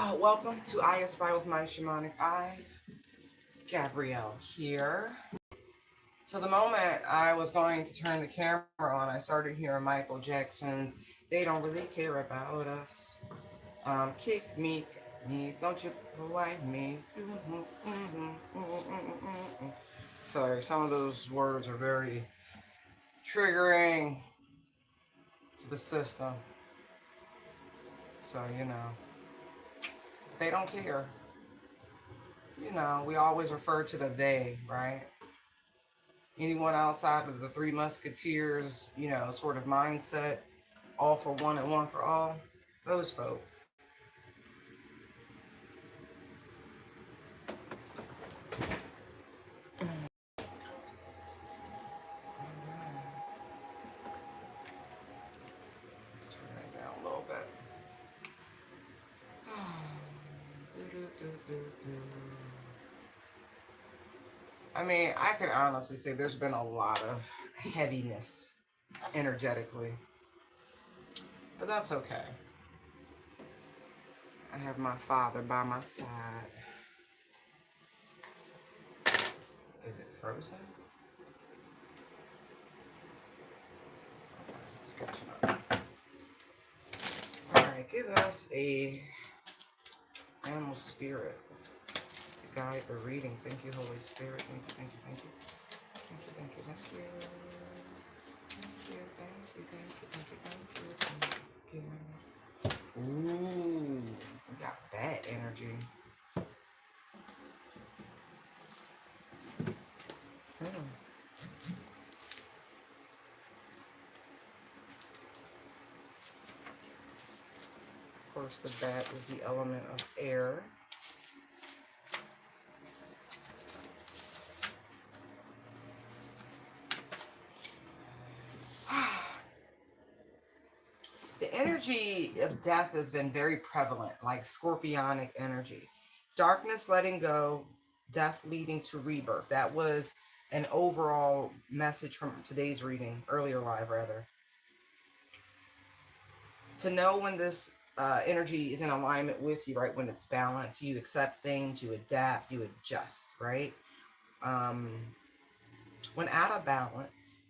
Welcome to I Espy with my Shamanic Eye, Gabrielle here. So the moment I was going to turn the camera on, I started hearing Michael Jackson's "They Don't Really Care About Us." Kick me, don't you wipe me. Sorry, some of those words are very triggering to the system. So, they don't care. We always refer to the they, right? Anyone outside of the Three Musketeers, sort of mindset, all for one and one for all, those folk. Let's turn that down a little bit. I mean, I can honestly say there's been a lot of heaviness energetically, but that's okay. I have my father by my side. Is it frozen? It's catching up. Alright, give us a animal spirit to guide the reading. Thank you, Holy Spirit. Thank you, thank you, thank you. Thank you, thank you, thank you. Thank you, thank you, thank you, thank you, thank you, thank you. Ooh, we got that energy. Of course, the bat is the element of air. The energy of death has been very prevalent, like scorpionic energy. Darkness letting go, death leading to rebirth. That was an overall message from today's reading, earlier live rather. To know when this energy is in alignment with you, right? When it's balanced, you accept things, you adapt, you adjust, right? When out of balance,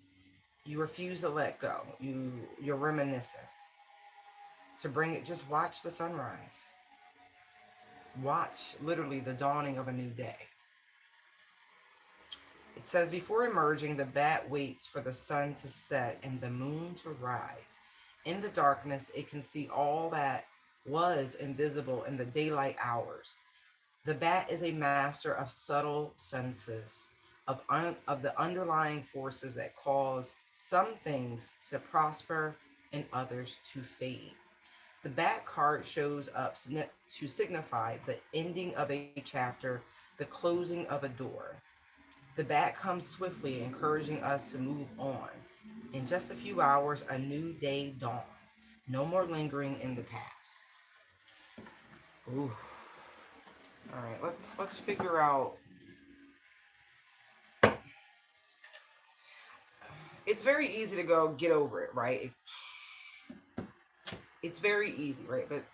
you refuse to let go. You're reminiscent. To bring it, just watch the sunrise. Watch literally the dawning of a new day. It says, before emerging, the bat waits for the sun to set and the moon to rise. In the darkness, it can see all that was invisible in the daylight hours. The bat is a master of subtle senses, of the underlying forces that cause some things to prosper and others to fade. The bat card shows up to signify the ending of a chapter, the closing of a door. The bat comes swiftly, encouraging us to move on. In just a few hours, a new day dawns. No more lingering in the past. Ooh. All right, let's figure out. It's very easy to go get over it, right? It's very easy, right? But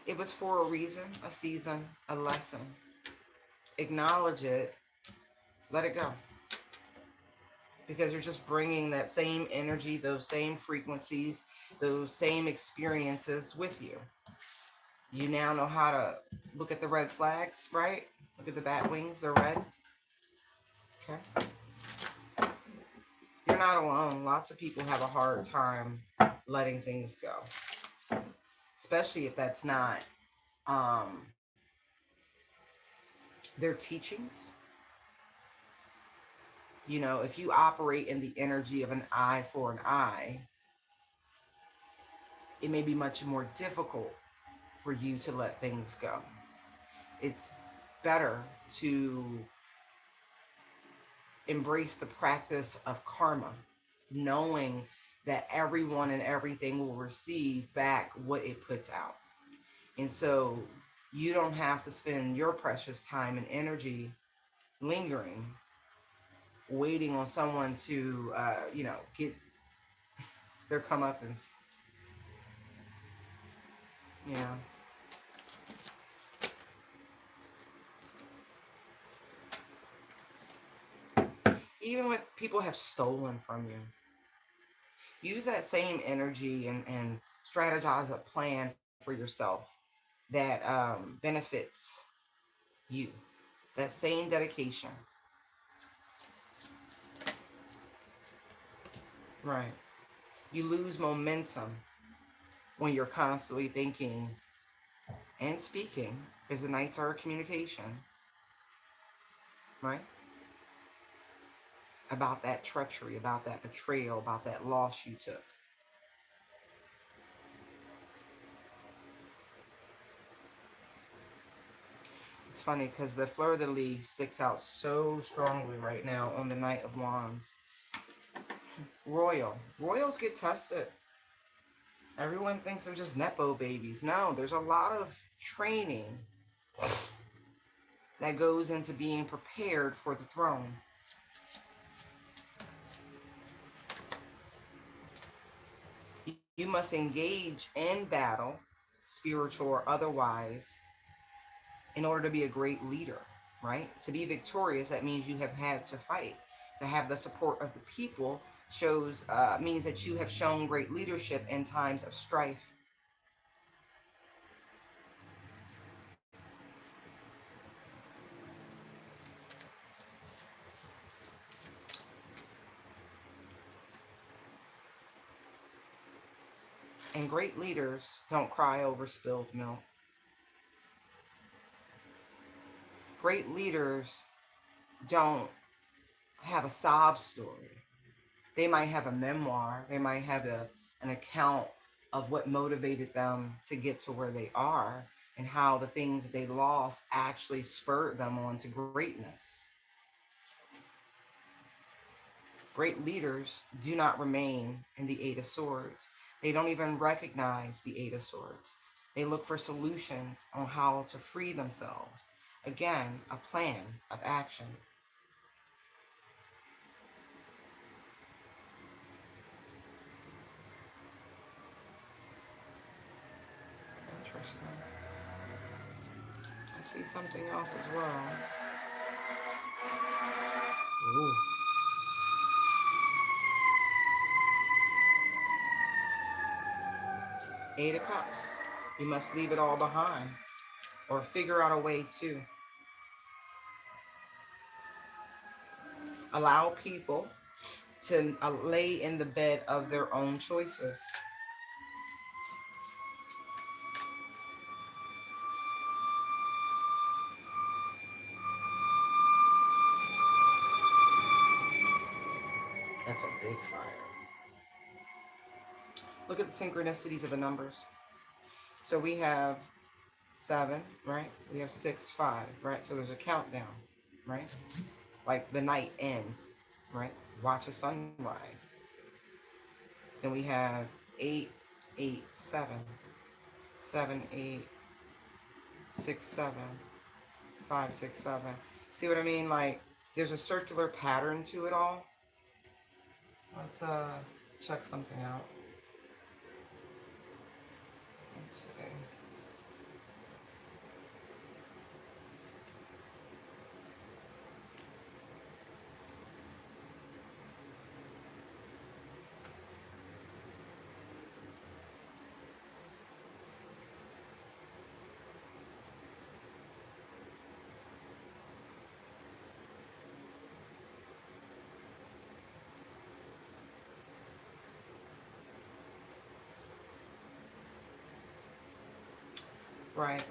it was for a reason, a season, a lesson. Acknowledge it. Let it go. Because you're just bringing that same energy, those same frequencies, those same experiences with you. You now know how to look at the red flags, right? Look at the bat wings, they're red. Okay. You're not alone. Lots of people have a hard time letting things go. Especially if that's not their teachings. If you operate in the energy of an eye for an eye, it may be much more difficult for you to let things go. It's better to embrace the practice of karma, knowing that everyone and everything will receive back what it puts out. And so you don't have to spend your precious time and energy lingering, waiting on someone to, get their comeuppance. Yeah. Even when people have stolen from you, use that same energy and strategize a plan for yourself that benefits you. That same dedication. Right. You lose momentum when you're constantly thinking and speaking, because the nights are communication, right? About that treachery, about that betrayal, about that loss you took. It's funny because the fleur de lis sticks out so strongly right now on the Knight of Wands. Royals get tested. Everyone thinks they're just Nepo babies. No, there's a lot of training that goes into being prepared for the throne. You must engage in battle, spiritual or otherwise, in order to be a great leader, right? To be victorious, that means you have had to fight. To have the support of the people shows means that you have shown great leadership in times of strife. And great leaders don't cry over spilled milk. Great leaders don't have a sob story. They might have a memoir, they might have an account of what motivated them to get to where they are and how the things that they lost actually spurred them on to greatness. Great leaders do not remain in the Eight of Swords. They don't even recognize the Eight of Swords. They look for solutions on how to free themselves. Again, a plan of action. Interesting. I see something else as well. Ooh. Eight of Cups. You must leave it all behind or figure out a way to allow people to lay in the bed of their own choices. That's a big fire. Look at the synchronicities of the numbers. So we have 7, right? We have 6, 5, right? So there's a countdown, right? Like the night ends, right? Watch a sunrise. Then we have 8, 8, 7, 7, 8, 6, 7, 5, 6, 7. See what I mean? Like there's a circular pattern to it all. Let's check something out. Let's see. Right.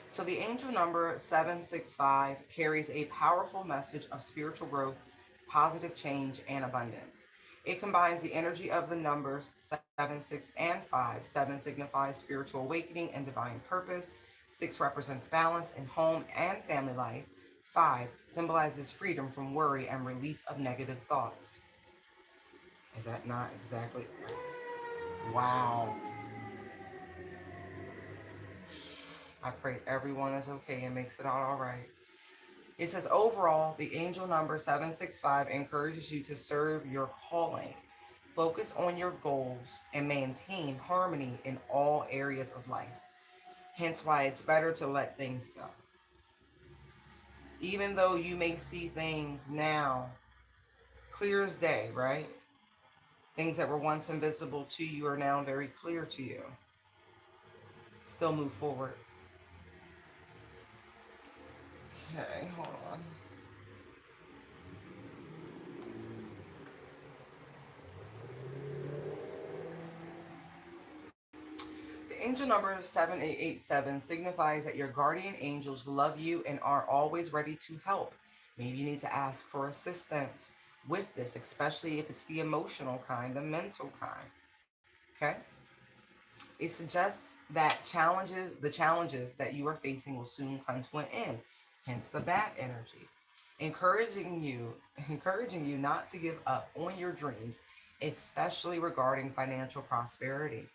So the angel number 765 carries a powerful message of spiritual growth, positive change, and abundance. It combines the energy of the numbers 7, 6, and 5. 7 signifies spiritual awakening and divine purpose. 6 represents balance in home and family life. 5 symbolizes freedom from worry and release of negative thoughts. Is that not exactly? Wow. I pray everyone is okay and makes it out all right. It says overall, the angel number 765 encourages you to serve your calling, Focus on your goals and maintain harmony in all areas of life. Hence why it's better to let things go. Even though you may see things now clear as day, right? Things that were once invisible to you are now very clear to you. Still move forward. Okay, hold on. The angel number 7887 signifies that your guardian angels love you and are always ready to help. Maybe you need to ask for assistance with this, especially if it's the emotional kind, the mental kind. Okay? It suggests that the challenges that you are facing will soon come to an end, hence the bat energy. Encouraging you, encouraging you not to give up on your dreams, especially regarding financial prosperity.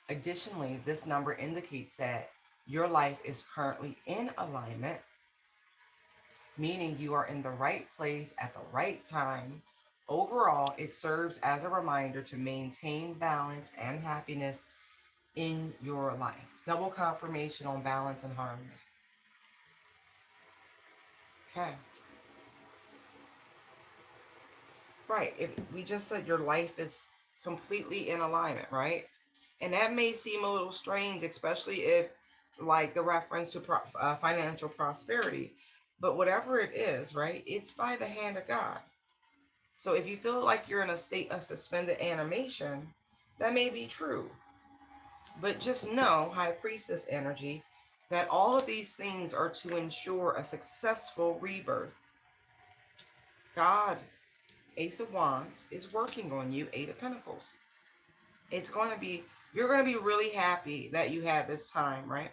Additionally, this number indicates that your life is currently in alignment, meaning you are in the right place at the right time. Overall, it serves as a reminder to maintain balance and happiness in your life. Double confirmation on balance and harmony. Okay. Right. If we just said your life is completely in alignment, right? And that may seem a little strange, especially if, like, the reference to financial prosperity. But whatever it is, right? It's by the hand of God. So if you feel like you're in a state of suspended animation, that may be true. But just know, High Priestess energy, that all of these things are to ensure a successful rebirth. God, Ace of Wands, is working on you, Eight of Pentacles. It's going to be, you're going to be really happy that you had this time, right?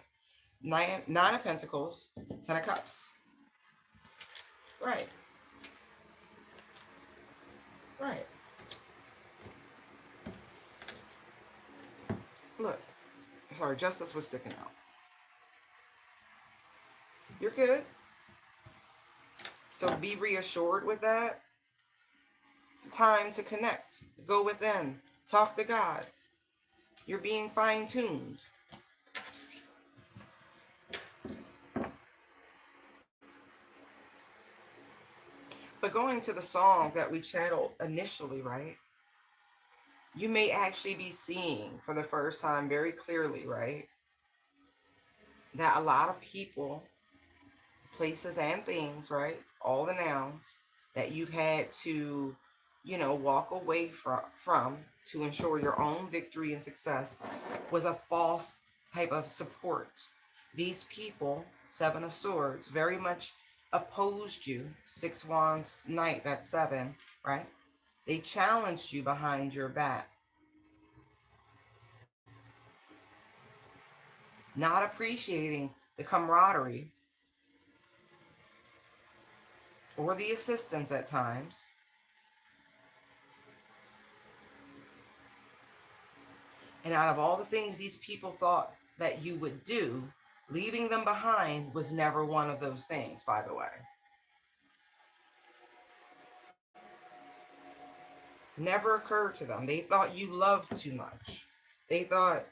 Nine of Pentacles, Ten of Cups. Right. Right. Look. Sorry, Justice was sticking out. You're good. So be reassured with that. It's time to connect. Go within. Talk to God. You're being fine-tuned. But going to the song that we channeled initially, right? You may actually be seeing for the first time very clearly, right? That a lot of people, places, and things, right? All the nouns that you've had to, walk away from to ensure your own victory and success was a false type of support. These people, Seven of Swords, very much opposed you. Six Wands, Knight, that's seven, right? They challenged you behind your back. Not appreciating the camaraderie or the assistance at times. And out of all the things these people thought that you would do, leaving them behind was never one of those things, by the way. Never occurred to them. They thought you loved too much. They thought,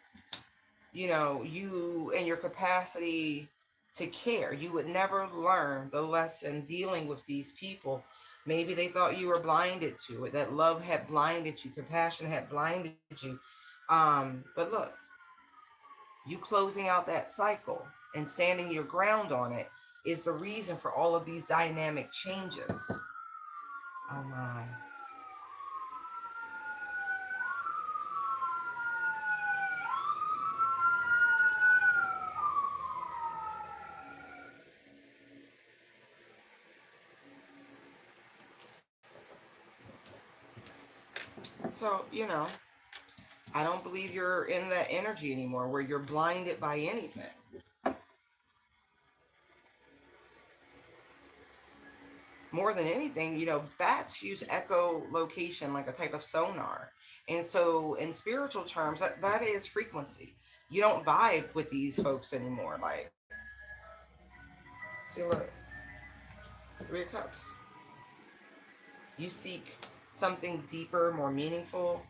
you and your capacity to care. You would never learn the lesson dealing with these people. Maybe they thought you were blinded to it, that love had blinded you, compassion had blinded you. But look, you closing out that cycle and standing your ground on it is the reason for all of these dynamic changes. Oh my. So, I don't believe you're in that energy anymore where you're blinded by anything. More than anything, bats use echolocation like a type of sonar. And so, in spiritual terms, that is frequency. You don't vibe with these folks anymore. Like, see, look, Three of Cups. You seek something deeper, more meaningful.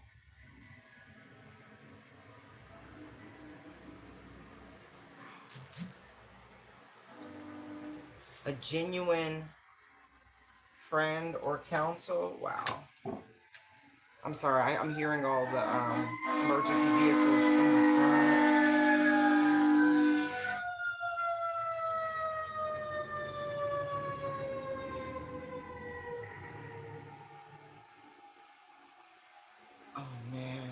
A genuine friend or counsel. Wow. I'm sorry, I'm hearing all the emergency vehicles. Oh my God. Oh man.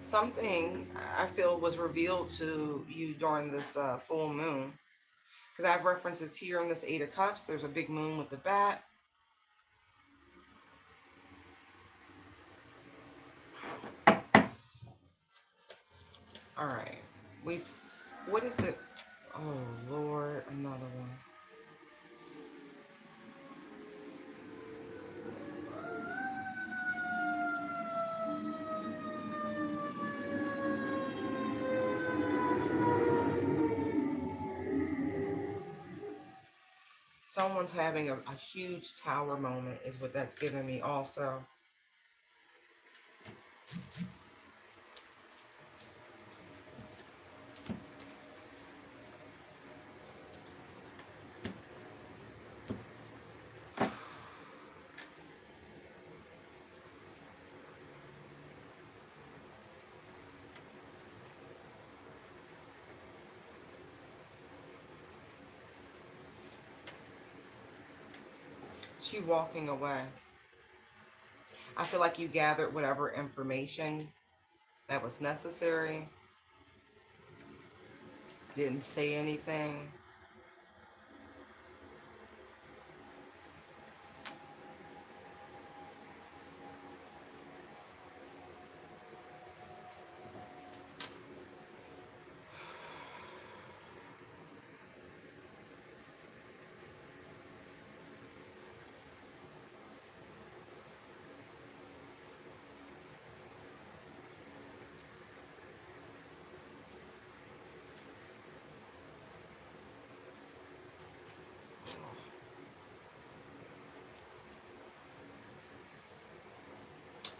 Something I feel was revealed to you during this full moon. Because I have references here in this Eight of Cups. There's a big moon with the bat. All right. We've. What is the. Oh, Lord. Another one. Someone's having a huge tower moment, is what that's giving me, also. She walking away. I feel like you gathered whatever information that was necessary. Didn't say anything.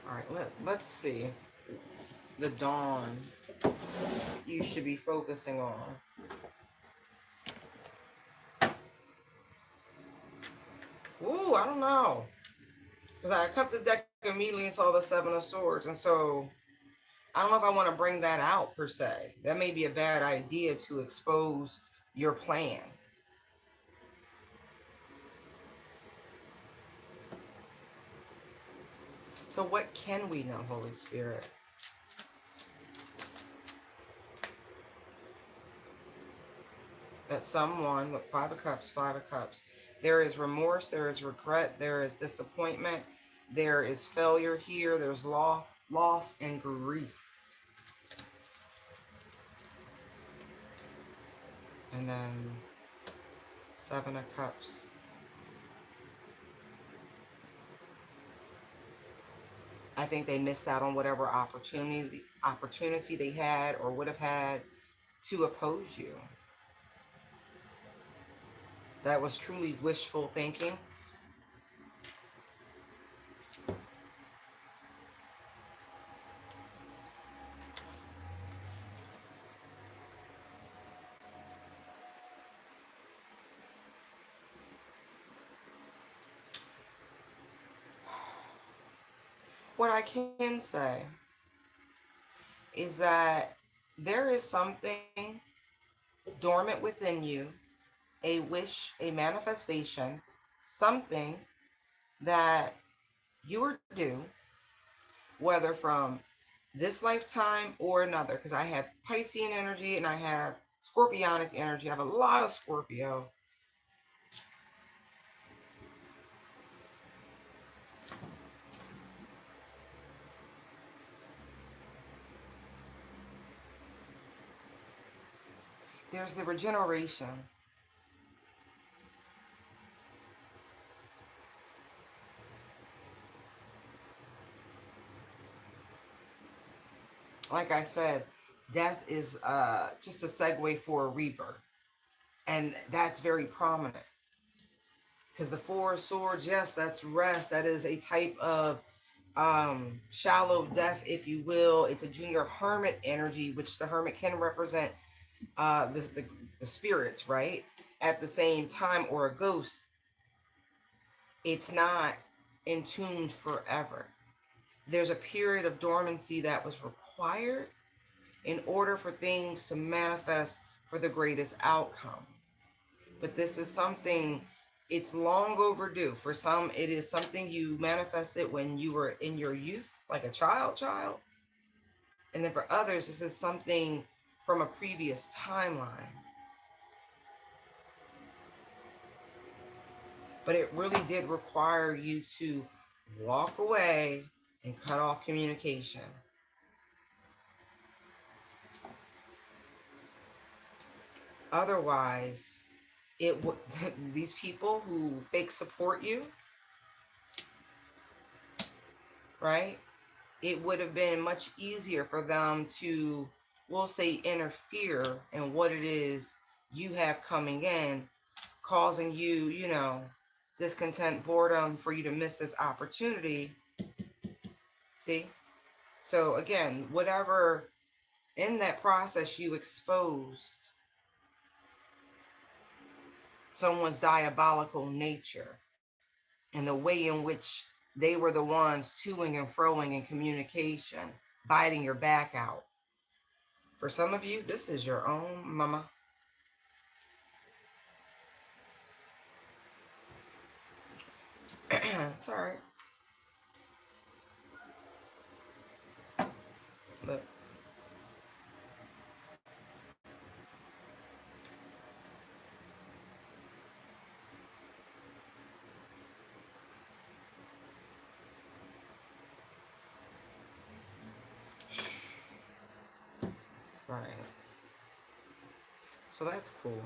All right, let's see. The dawn you should be focusing on. Ooh, I don't know. Because I cut the deck immediately and saw the Seven of Swords. And so I don't know if I want to bring that out per se. That may be a bad idea to expose your plan. So what can we know, Holy Spirit? That someone with Five of Cups, there is remorse, there is regret, there is disappointment, there is failure here, there's loss and grief. And then Seven of Cups. I think they missed out on whatever opportunity they had or would have had to oppose you. That was truly wishful thinking. What I can say is that there is something dormant within you, a wish, a manifestation, something that you are due, whether from this lifetime or another, because I have Piscean energy and I have Scorpionic energy. I have a lot of Scorpio. There's the regeneration. like I said, death is just a segue for a rebirth. And that's very prominent. Because the Four of Swords, yes, that's rest. That is a type of shallow death, if you will. It's a junior hermit energy, which the hermit can represent the spirits, right? At the same time, or a ghost, it's not entombed forever. There's a period of dormancy that was required in order for things to manifest for the greatest outcome. But this is something, it's long overdue. For some, it is something you manifested when you were in your youth, like a child. And then for others, this is something from a previous timeline. But it really did require you to walk away and cut off communication. Otherwise, it would these people who fake support you, right? It would have been much easier for them to, we'll say, interfere in what it is you have coming in, causing you, discontent, boredom, for you to miss this opportunity. See? So again, whatever in that process you exposed someone's diabolical nature and the way in which they were the ones toing and froing in communication, biting your back out. For some of you, this is your own mama. It's all right. Look. Right. So that's cool.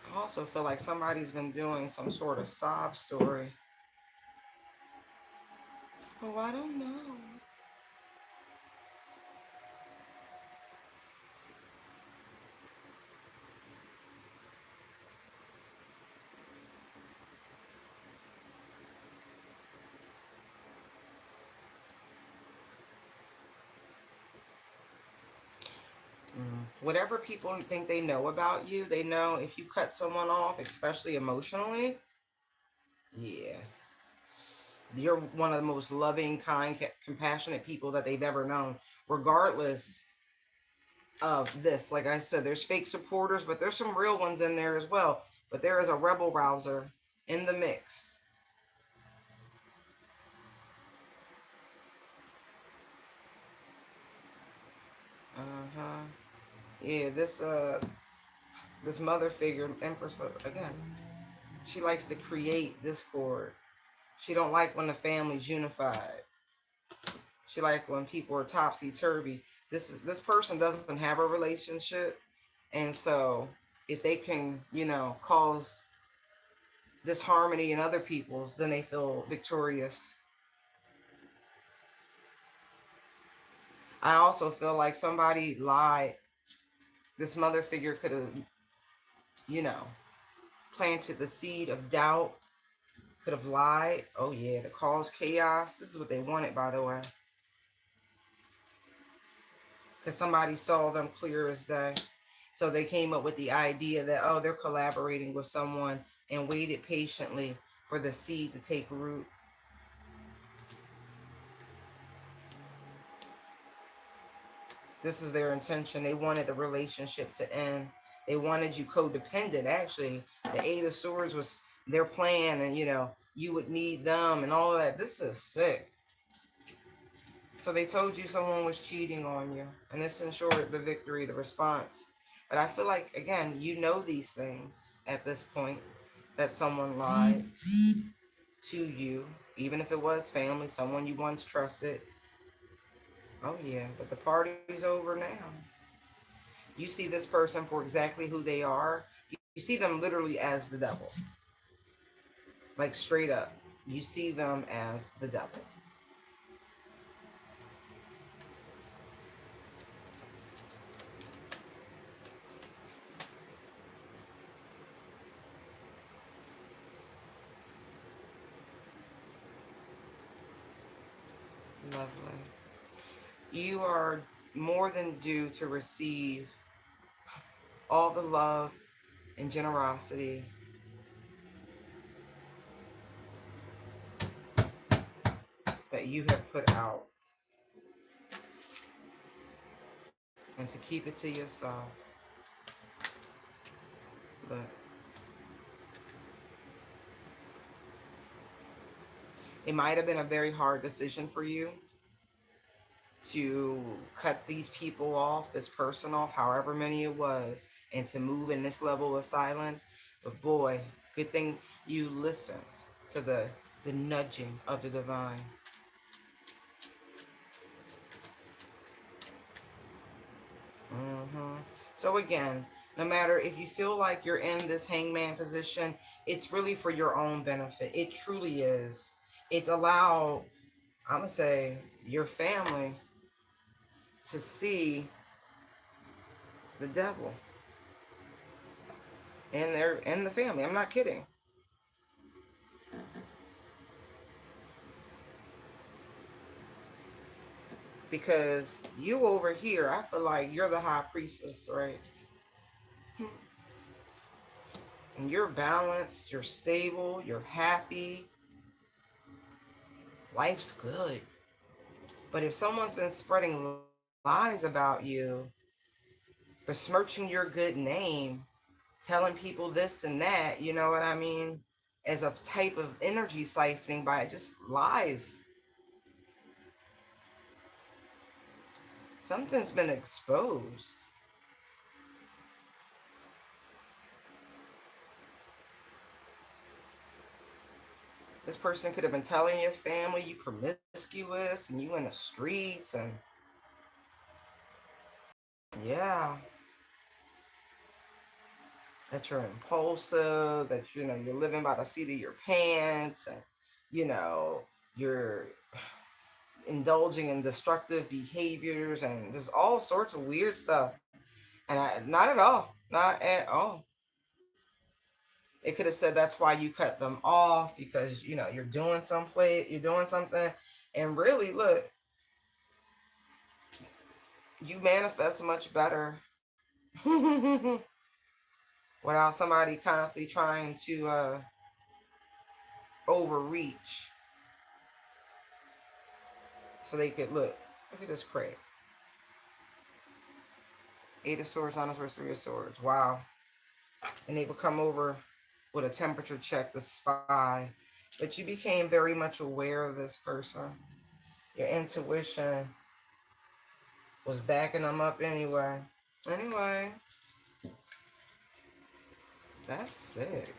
I also feel like somebody's been doing some sort of sob story. Oh, I don't know. Whatever people think they know about you, they know if you cut someone off, especially emotionally, yeah, you're one of the most loving, kind, compassionate people that they've ever known, regardless of this. Like I said, there's fake supporters, but there's some real ones in there as well. But there is a rebel rouser in the mix. Uh-huh. Yeah, this mother figure, Empress, again, she likes to create discord. She don't like when the family's unified. She like when people are topsy turvy. This person doesn't have a relationship, and so if they can, cause disharmony in other people's, then they feel victorious. I also feel like somebody lied. This mother figure could have, you know, planted the seed of doubt, could have lied. Oh, yeah, to cause chaos. This is what they wanted, by the way. Because somebody saw them clear as day. So they came up with the idea that, oh, they're collaborating with someone, and waited patiently for the seed to take root. This is their intention. They wanted the relationship to end. They wanted you codependent. Actually, the Eight of Swords was their plan, and you would need them and all of that. This is sick. So they told you someone was cheating on you, and this ensured the victory, the response. But I feel like, again, you know these things at this point, that someone lied to you, even if it was family, someone you once trusted. Oh, yeah, but the party's over now. You see this person for exactly who they are. You see them literally as the devil. Like straight up. You see them as the devil. Lovely. You are more than due to receive all the love and generosity that you have put out, and to keep it to yourself. But it might have been a very hard decision for you to cut these people off, this person off, however many it was, and to move in this level of silence. But boy, good thing you listened to the nudging of the divine. So again, no matter if you feel like you're in this hangman position, it's really for your own benefit. It truly is. It's allowed, I'm gonna say, your family to see the devil in the family. I'm not kidding. Because you over here, I feel like you're the high priestess, right? And you're balanced, you're stable, you're happy, life's good. But if someone's been spreading lies about you, besmirching your good name, telling people this and that, you know what I mean? As a type of energy siphoning by just lies. Something's been exposed. This person could have been telling your family you promiscuous and you in the streets, and yeah, that you're impulsive, that you're living by the seat of your pants, and you know you're indulging in destructive behaviors and just all sorts of weird stuff. And not at all, not at all. It could have said that's why you cut them off, because you're doing you're doing something, and really look, you manifest much better without somebody constantly trying to overreach so they could look at this crate. Eight of Swords, Nine of Swords, Three of Swords. Wow. And they would come over with a temperature check, the spy. But you became very much aware of this person. Your intuition was backing them up anyway. Anyway, that's sick.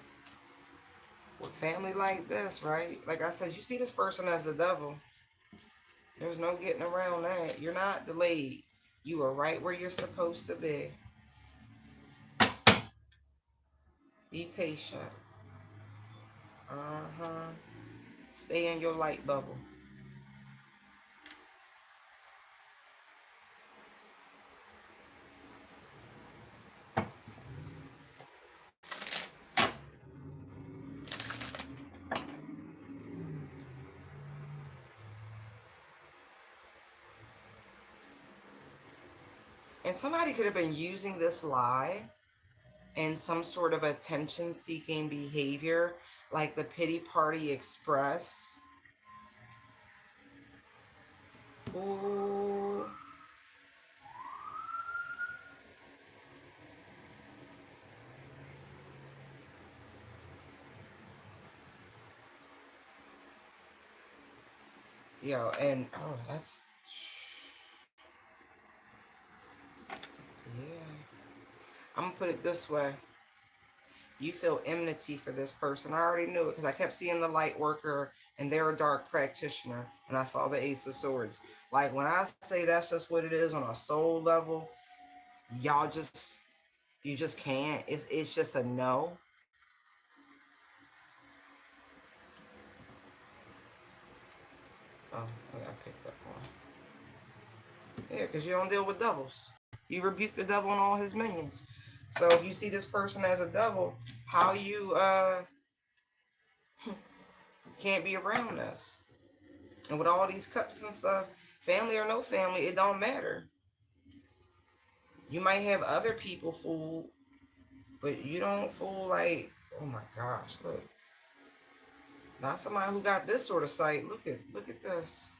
With family like this, right? Like I said, you see this person as the devil. There's no getting around that. You're not delayed. You are right where you're supposed to be. Be patient. Uh-huh. Stay in your light bubble. And somebody could have been using this lie in some sort of attention seeking behavior, like the pity party express. Ooh. Yo, and oh, that's yeah. I'm gonna put it this way. You feel enmity for this person. I already knew it because I kept seeing the light worker and they're a dark practitioner. And I saw the Ace of Swords. Like when I say that's just what it is on a soul level, Y'all just, you just can't. It's just a no. Oh, I got picked up on. Yeah, because you don't deal with devils. You rebuke the devil and all his minions. So if you see this person as a devil, how you can't be around us. And with all these cups and stuff, family or no family, it don't matter. You might have other people fooled, but you don't fool like, oh my gosh, look. Not somebody who got this sort of sight. Look at this.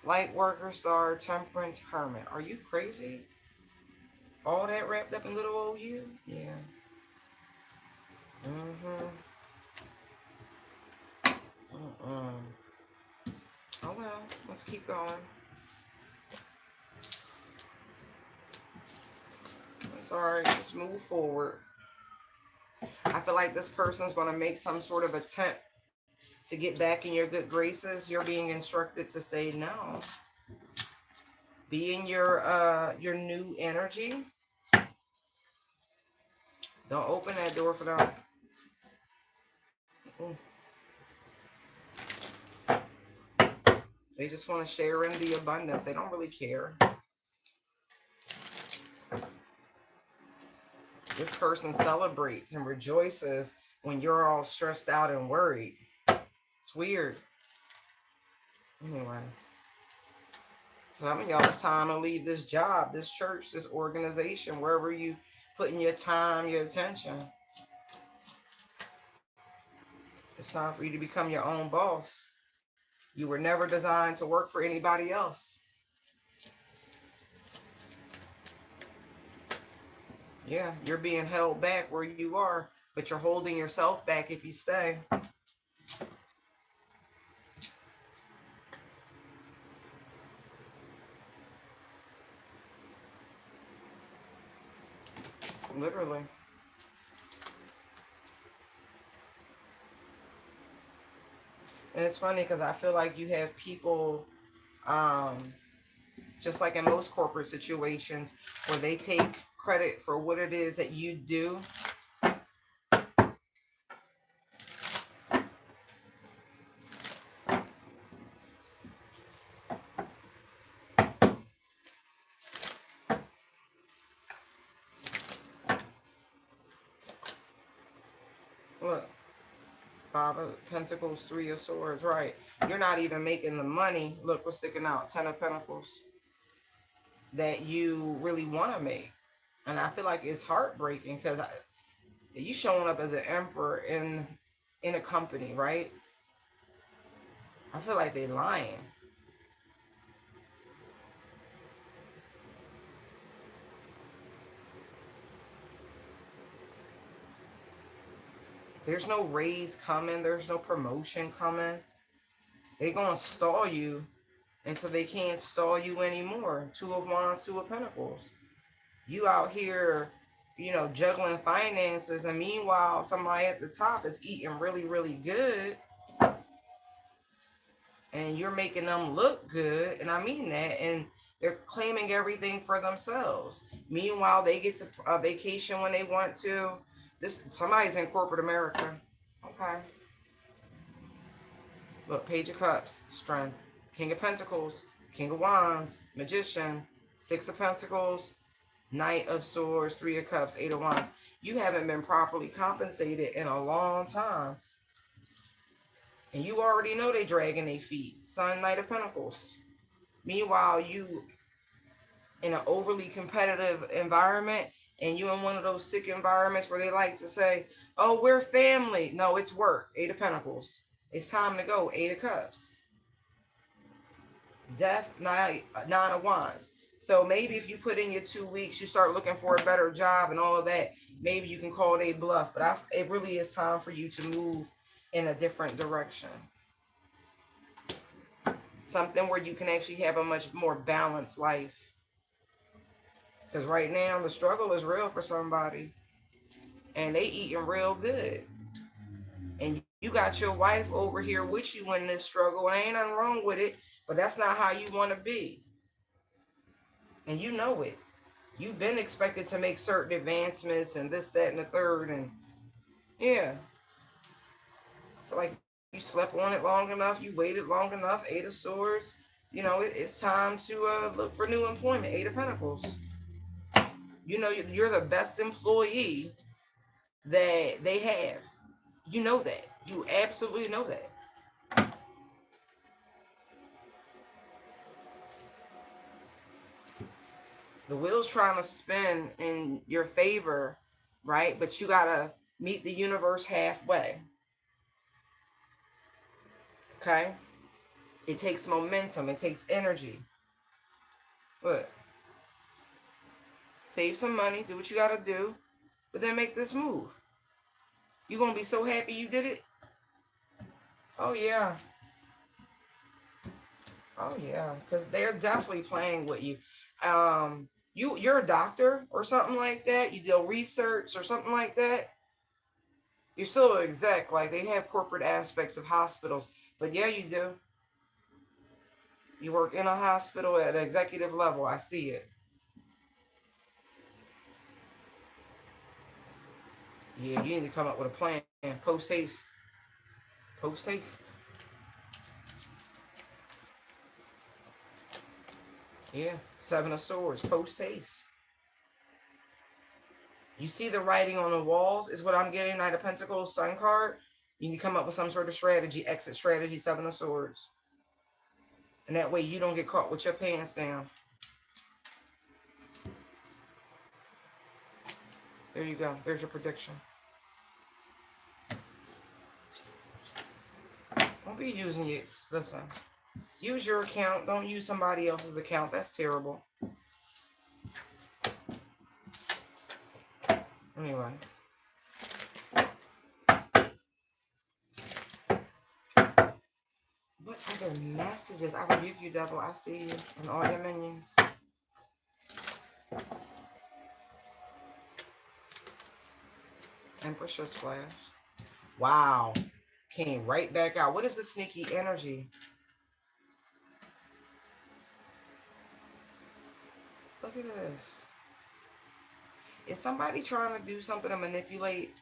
Light worker star, temperance hermit. Are you crazy? All that wrapped up in little old you? Yeah. Mm-hmm. Mm-mm. Oh well, let's keep going. It's alright, just move forward. I feel like this person's gonna make some sort of attempt to get back in your good graces. You're being instructed to say no. Be in your new energy. Don't open that door for them. Mm. They just want to share in the abundance. They don't really care. This person celebrates and rejoices when you're all stressed out and worried. It's weird. Anyway. Some of y'all, it's time to leave this job, this church, this organization, wherever you putting your time, your attention. It's time for you to become your own boss. You were never designed to work for anybody else. Yeah, you're being held back where you are, but you're holding yourself back if you stay. Literally. And it's funny because I feel like you have people, um, just like in most corporate situations, where they take credit for what it is that you do. Look, Five of Pentacles, Three of Swords, right? You're not even making the money. Look what's sticking out. Ten of Pentacles. That you really want to make. And I feel like it's heartbreaking because you showing up as an emperor in a company, right? I feel like they lying. There's no raise coming. There's no promotion coming. They gonna stall you until they can't stall you anymore. Two of Wands, Two of Pentacles. You out here, juggling finances, and meanwhile, somebody at the top is eating really, really good, and you're making them look good, and I mean that, and they're claiming everything for themselves. Meanwhile, they get to a vacation when they want to. Somebody's in corporate America. Okay. Look, Page of Cups, Strength, King of Pentacles, King of Wands, Magician, Six of Pentacles, Knight of Swords, Three of Cups, Eight of Wands. You haven't been properly compensated in a long time. And you already know they dragging their feet. Sun, Knight of Pentacles. Meanwhile, you in an overly competitive environment, and you in one of those sick environments where they like to say, oh, we're family. No, it's work. Eight of Pentacles. It's time to go. Eight of Cups. Death, Nine of Wands. So maybe if you put in your 2 weeks, you start looking for a better job and all of that, maybe you can call it a bluff. But it really is time for you to move in a different direction. Something where you can actually have a much more balanced life. Because right now, the struggle is real for somebody. And they eating real good. And you got your wife over here with you in this struggle. And ain't nothing wrong with it. But that's not how you want to be. And you know it. You've been expected to make certain advancements and this, that, and the third. And yeah, I feel like you slept on it long enough. You waited long enough. Eight of Swords. It's time to look for new employment. Eight of Pentacles. You're the best employee that they have. You know that. You absolutely know that. The wheel's trying to spin in your favor, right? But you gotta meet the universe halfway. Okay? It takes momentum, it takes energy. Look, save some money, do what you gotta do, but then make this move. You're gonna be so happy you did it. Oh yeah. Oh yeah. Because they're definitely playing with you. You're a doctor or something like that. You deal research or something like that. You're still an exec, like they have corporate aspects of hospitals. But yeah, you do. You work in a hospital at an executive level. I see it. Yeah, you need to come up with a plan. Post haste. Post haste. Yeah. Seven of Swords. Post haste. You see the writing on the walls is what I'm getting. Knight of Pentacles, Sun card. You need to come up with some sort of strategy. Exit strategy. Seven of Swords. And that way you don't get caught with your pants down. There you go. There's your prediction. Don't be using it. Listen. Use your account. Don't use somebody else's account. That's terrible. Anyway. What other messages? I rebuke you, devil. I see you and all your minions. Empress just flashed. Wow. Came right back out. What is the sneaky energy? Look at this. Is somebody trying to do something to manipulate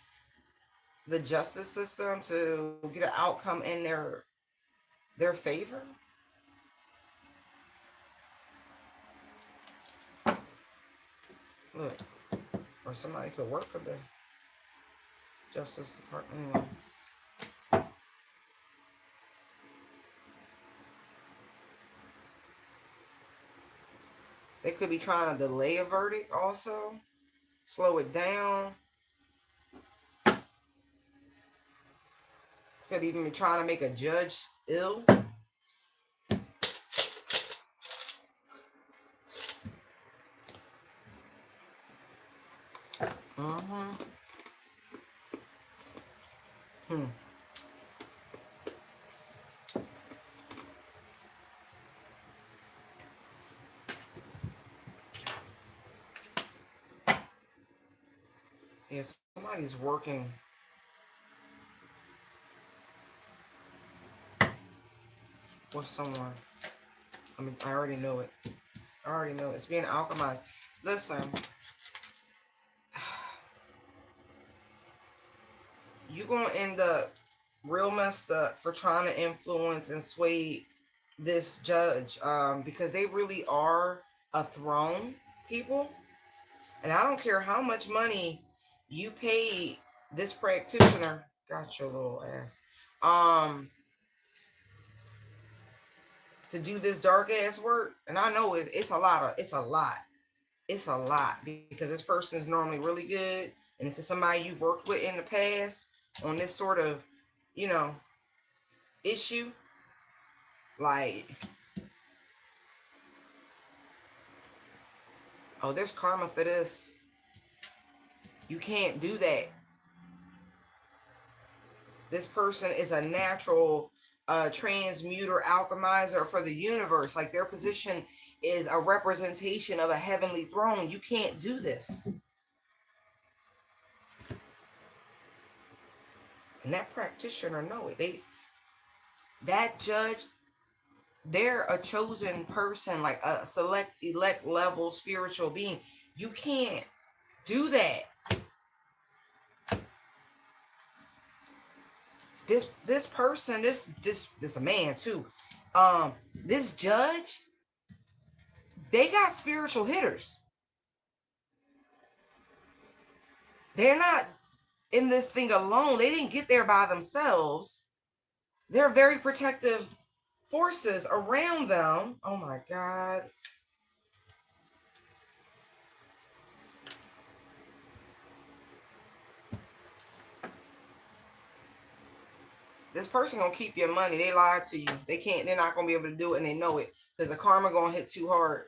the justice system to get an outcome in their favor? Look. Or somebody could work for the Justice Department. Anyway. They could be trying to delay a verdict also. Slow it down. Could even be trying to make a judge ill. Yeah, somebody's working. With someone. I mean, I already know it. I already know it. It's being alchemized. Listen. You're going to end up real messed up for trying to influence and sway this judge. Because they really are a throne, people. And I don't care how much money you paid this practitioner. Got your little ass. To do this dark ass work. And I know it's a lot. It's a lot because this person is normally really good. And this is somebody you worked with in the past on this sort of, issue. Like, oh, there's karma for this. You can't do that. This person is a natural transmuter, alchemizer for the universe. Like, their position is a representation of a heavenly throne. You can't do this. And that practitioner know it. That judge, they're a chosen person, like a select elect level spiritual being. You can't do that. This person, this a man too. This judge, they got spiritual hitters. They're not in this thing alone. They didn't get there by themselves. There are very protective forces around them. Oh my God. This person gonna keep your money. They lied to you. They're not gonna be able to do it, and they know it. Because the karma gonna hit too hard.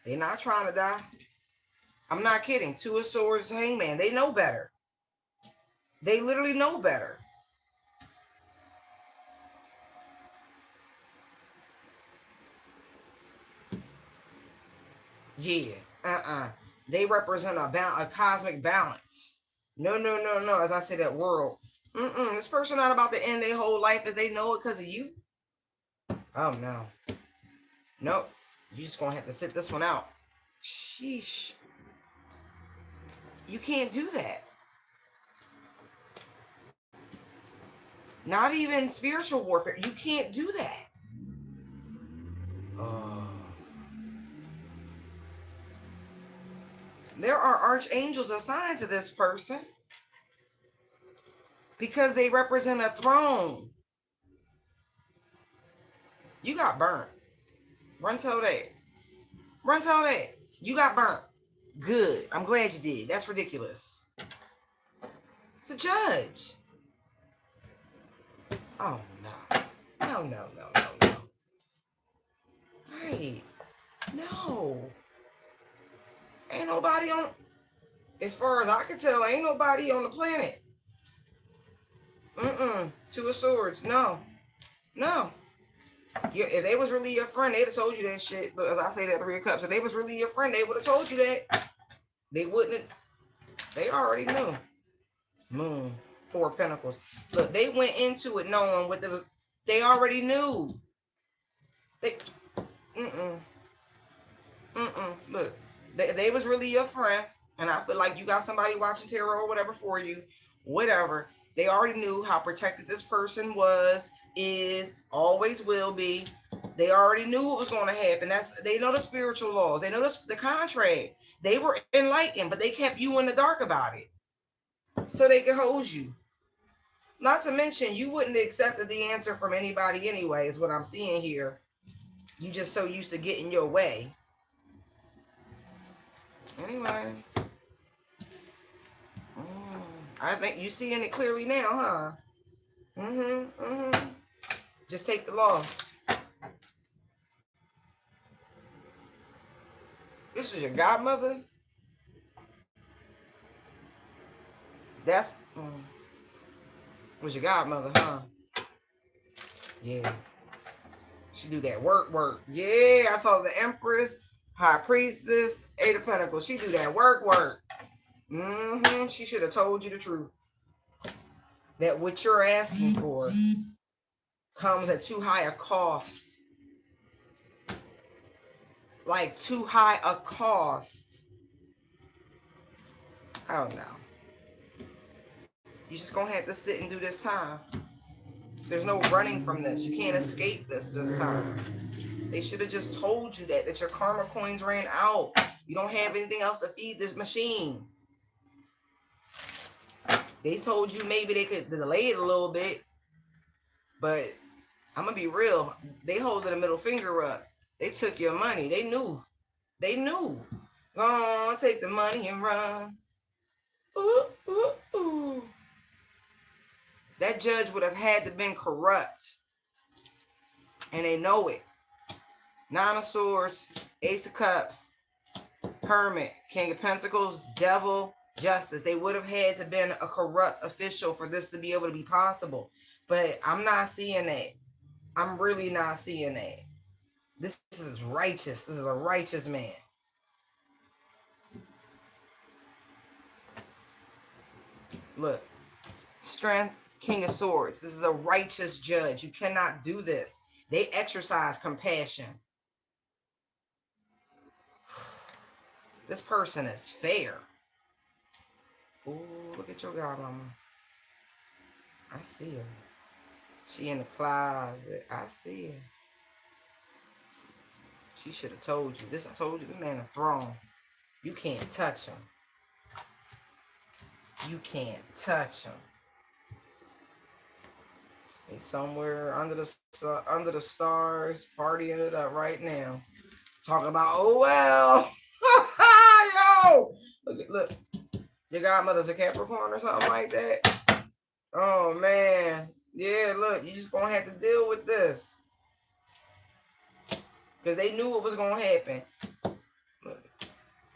They're not trying to die. I'm not kidding. Two of Swords, Hangman. They know better. They literally know better. Yeah. They represent a cosmic balance. No. As I say, that world. This person not about to end their whole life as they know it because of you. Oh no. Nope. You just gonna have to sit this one out. Sheesh. You can't do that. Not even spiritual warfare. You can't do that. Oh. There are archangels assigned to this person because they represent a throne. You got burnt. Run tell that. Run tell that. You got burnt. Good. I'm glad you did. That's ridiculous. It's a judge. Oh, no. No. Right. No. Ain't nobody on, as far as I can tell, ain't nobody on the planet. Two of Swords. No. If they was really your friend, they'd have told you that shit. But as I say, that Three of Cups, if they was really your friend, they would have told you that. They wouldn't have. They already knew. Moon. Four of Pentacles. Look, they went into it knowing what they already knew. They, Look, they was really your friend, and I feel like you got somebody watching tarot or whatever for you, whatever. They already knew how protected this person was, is, always will be. They already knew what was going to happen. They know the spiritual laws. They know the contract. They were enlightened, but they kept you in the dark about it, so they could hold you. Not to mention, you wouldn't have accepted the answer from anybody anyway, is what I'm seeing here. You just so used to getting your way. Anyway. I think you seeing it clearly now, huh? Just take the loss. This is your godmother? That's... was your godmother, huh? Yeah. She do that work. Yeah, I saw the Empress, High Priestess, Eight of Pentacles. She do that work. She should have told you the truth. That what you're asking for comes at too high a cost. Like too high a cost. Oh no. You just gonna have to sit and do this time. There's no running from this. You can't escape this time. They should have just told you that your karma coins ran out. You don't have anything else to feed this machine. They told you maybe they could delay it a little bit, but I'm gonna be real. They holding the middle finger up. They took your money. They knew. Go on, take the money and run. Ooh. That judge would have had to been corrupt. And they know it. Nine of Swords, Ace of Cups, Hermit, King of Pentacles, Devil, Justice. They would have had to been a corrupt official for this to be able to be possible. But I'm not seeing that. I'm really not seeing that. This is righteous. This is a righteous man. Look. Strength, King of Swords. This is a righteous judge. You cannot do this. They exercise compassion. This person is fair. Ooh, look at your godmama. I see her. She in the closet. I see her. She should have told you. This I told you, the man a throne. You can't touch him. You can't touch him. Stay somewhere under the stars, partying it up right now. Talking about, oh well. Yo! Look. Your godmother's a Capricorn or something like that. Oh man. Yeah, look, you just gonna have to deal with this. Because they knew what was gonna happen. Look,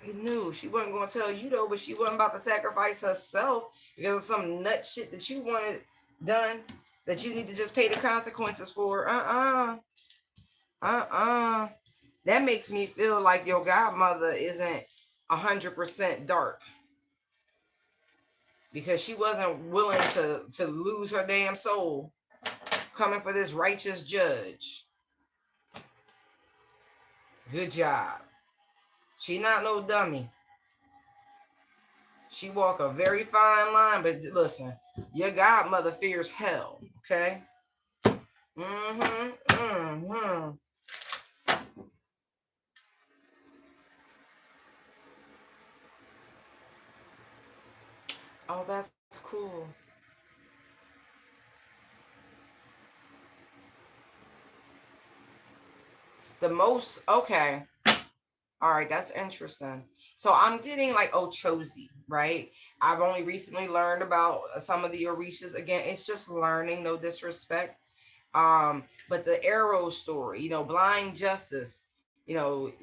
they knew. She wasn't gonna tell you though, but she wasn't about to sacrifice herself because of some nut shit that you wanted done that you need to just pay the consequences for. That makes me feel like your godmother isn't 100% dark. Because she wasn't willing to lose her damn soul coming for this righteous judge. Good job. She not no dummy. She walk a very fine line, but listen, your godmother fears hell, okay? Oh, that's cool. The most, okay. All right, that's interesting. So I'm getting like Ochozi, right? I've only recently learned about some of the Orishas. Again, it's just learning, no disrespect. But the arrow story, blind justice,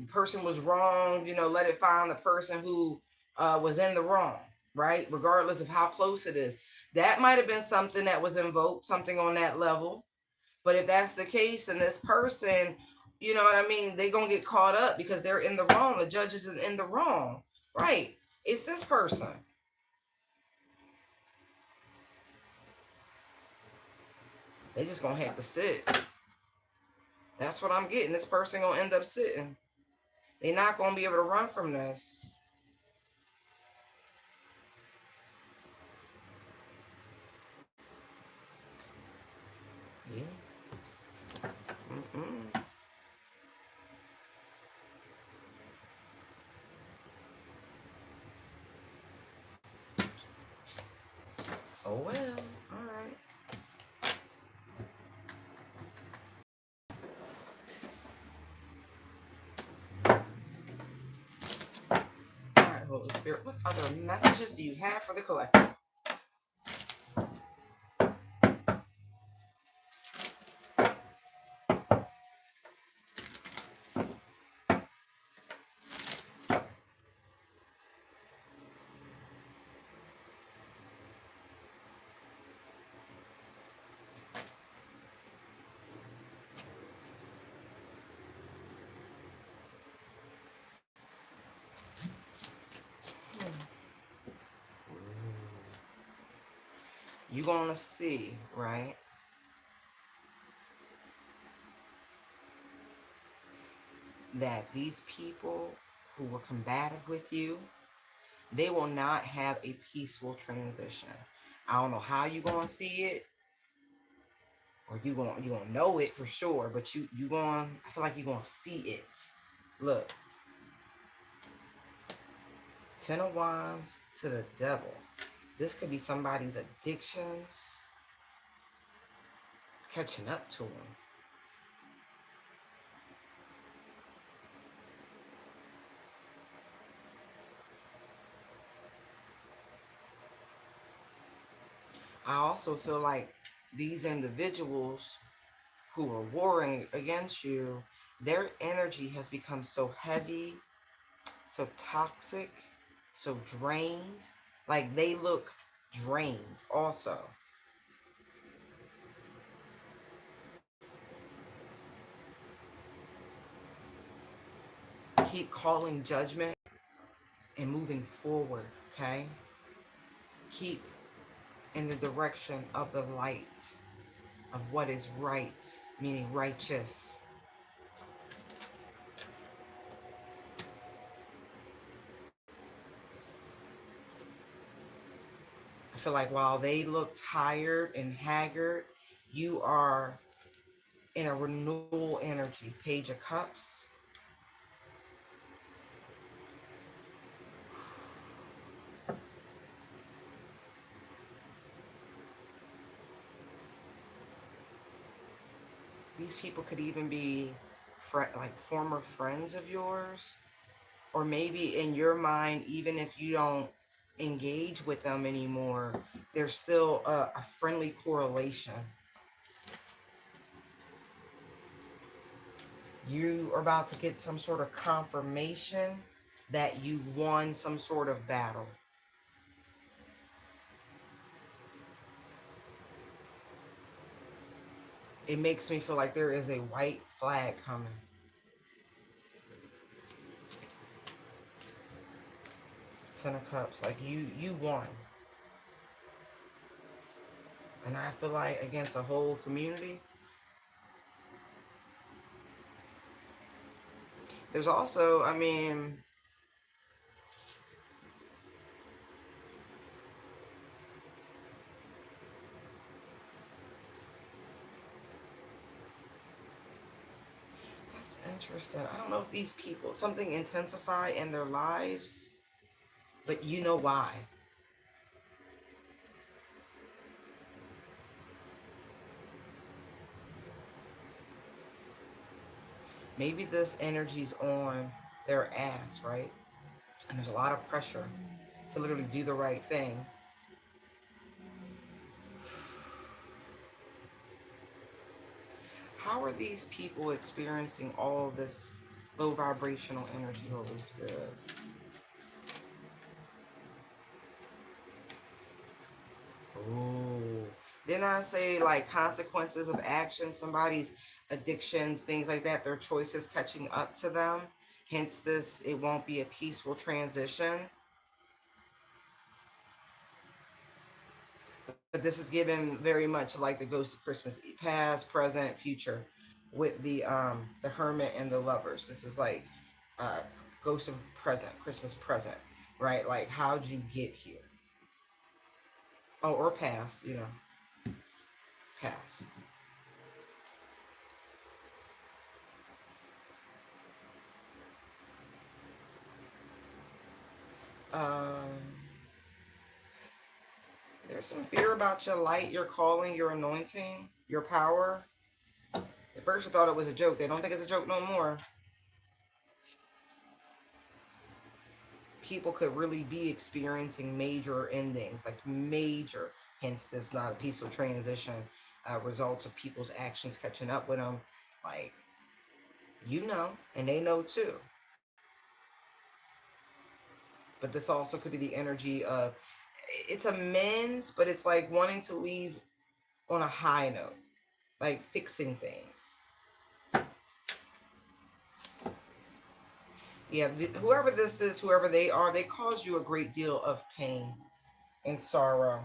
person was wrong, let it find the person who was in the wrong, right? Regardless of how close it is. That might have been something that was invoked, something on that level. But if that's the case, then this person, you know what I mean, they're going to get caught up because they're in the wrong. The judge is in the wrong, right? It's this person. They just going to have to sit. That's what I'm getting. This person going to end up sitting. They're not going to be able to run from this. Yeah. Oh, well. All right. All right, Holy Spirit. What other messages do you have for the collective? You're going to see, right? That these people who were combative with you, they will not have a peaceful transition. I don't know how you're going to see it, or you gonna know it for sure, but I feel like you're going to see it. Look. 10 of Wands to the Devil. This could be somebody's addictions catching up to them. I also feel like these individuals who are warring against you, their energy has become so heavy, so toxic, so drained. Like they look drained also. Keep calling judgment and moving forward, okay? Keep in the direction of the light, of what is right, meaning righteous. feel like while they look tired and haggard, you are in a renewal energy. Page of Cups. These people could even be like former friends of yours, or maybe in your mind, even if you don't engage with them anymore, there's still a friendly correlation. You are about to get some sort of confirmation that you won some sort of battle. It makes me feel like there is a white flag coming. Ten of Cups, like you won. And I feel like against a whole community. There's also, I mean, that's interesting. I don't know if these people, something intensify in their lives, but you know why. Maybe this energy's on their ass, right? And there's a lot of pressure to literally do the right thing. How are these people experiencing all this low vibrational energy, Holy Spirit? Oh, didn't I say like consequences of action, somebody's addictions, things like that, their choices catching up to them? Hence this, it won't be a peaceful transition. But this is given very much like the Ghost of Christmas, past, present, future, with the Hermit and the Lovers. This is like uh Ghost of present, Christmas present, right? Like how'd you get here? Oh, or past, past. Um, there's some fear about your light, your calling, your anointing, your power. At first, you thought it was a joke. They don't think it's a joke no more. People could really be experiencing major endings, like major. Hence, this not a peaceful transition. Results of people's actions catching up with them. Like, and they know too. But this also could be the energy of it's amends, but it's like wanting to leave on a high note, like fixing things. Yeah, whoever this is, whoever they are, they cause you a great deal of pain and sorrow.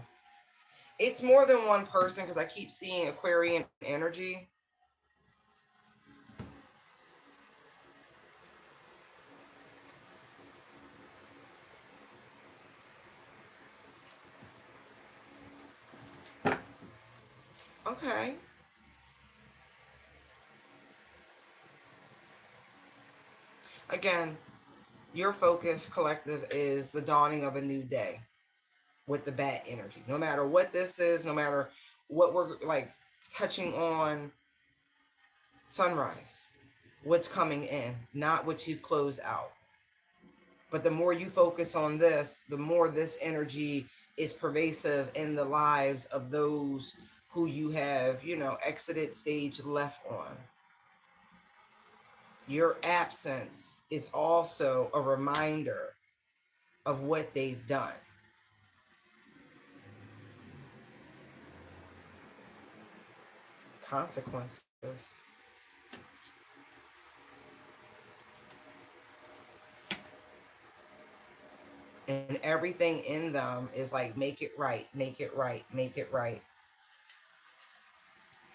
It's more than one person because I keep seeing Aquarian energy. Okay. Again, your focus collective is the dawning of a new day with the bat energy. No matter what this is, no matter what we're like touching on, sunrise, what's coming in, not what you've closed out. But the more you focus on this, the more this energy is pervasive in the lives of those who you have, exited stage left on. Your absence is also a reminder of what they've done. Consequences. And everything in them is like, make it right, make it right, make it right.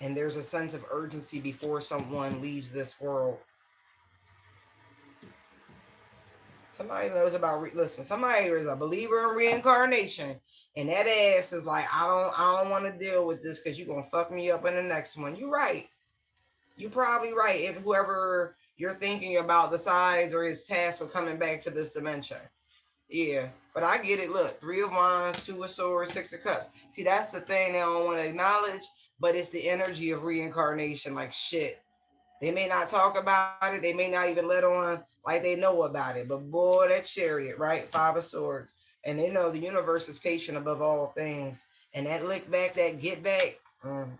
And there's a sense of urgency before someone leaves this world. Somebody knows about listen. Somebody is a believer in reincarnation, and that ass is like, I don't want to deal with this because you're gonna fuck me up in the next one. You right. You probably right. If whoever you're thinking about the sides or his task for coming back to this dimension. Yeah, but I get it. Look, 3 of Wands, 2 of Swords, 6 of Cups. See, that's the thing they don't want to acknowledge, but it's the energy of reincarnation. Like shit, they may not talk about it. They may not even let on like they know about it. But boy, that Chariot, right? 5 of Swords, and they know the universe is patient above all things. And that lick back, that get back,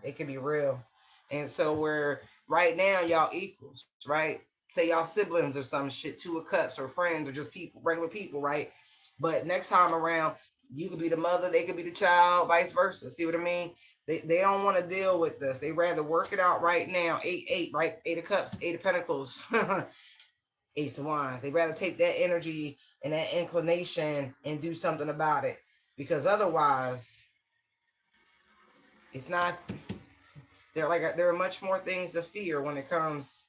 it can be real. And so we're right now, y'all equals, right? Say y'all siblings or some shit, 2 of Cups, or friends, or just people, regular people, right? But next time around, you could be the mother, they could be the child, vice versa. See what I mean? They don't want to deal with this. They rather work it out right now. 8, right? 8 of Cups, 8 of Pentacles, Ace of Wands. They rather take that energy and that inclination and do something about it, because otherwise, it's not. There are much more things to fear when it comes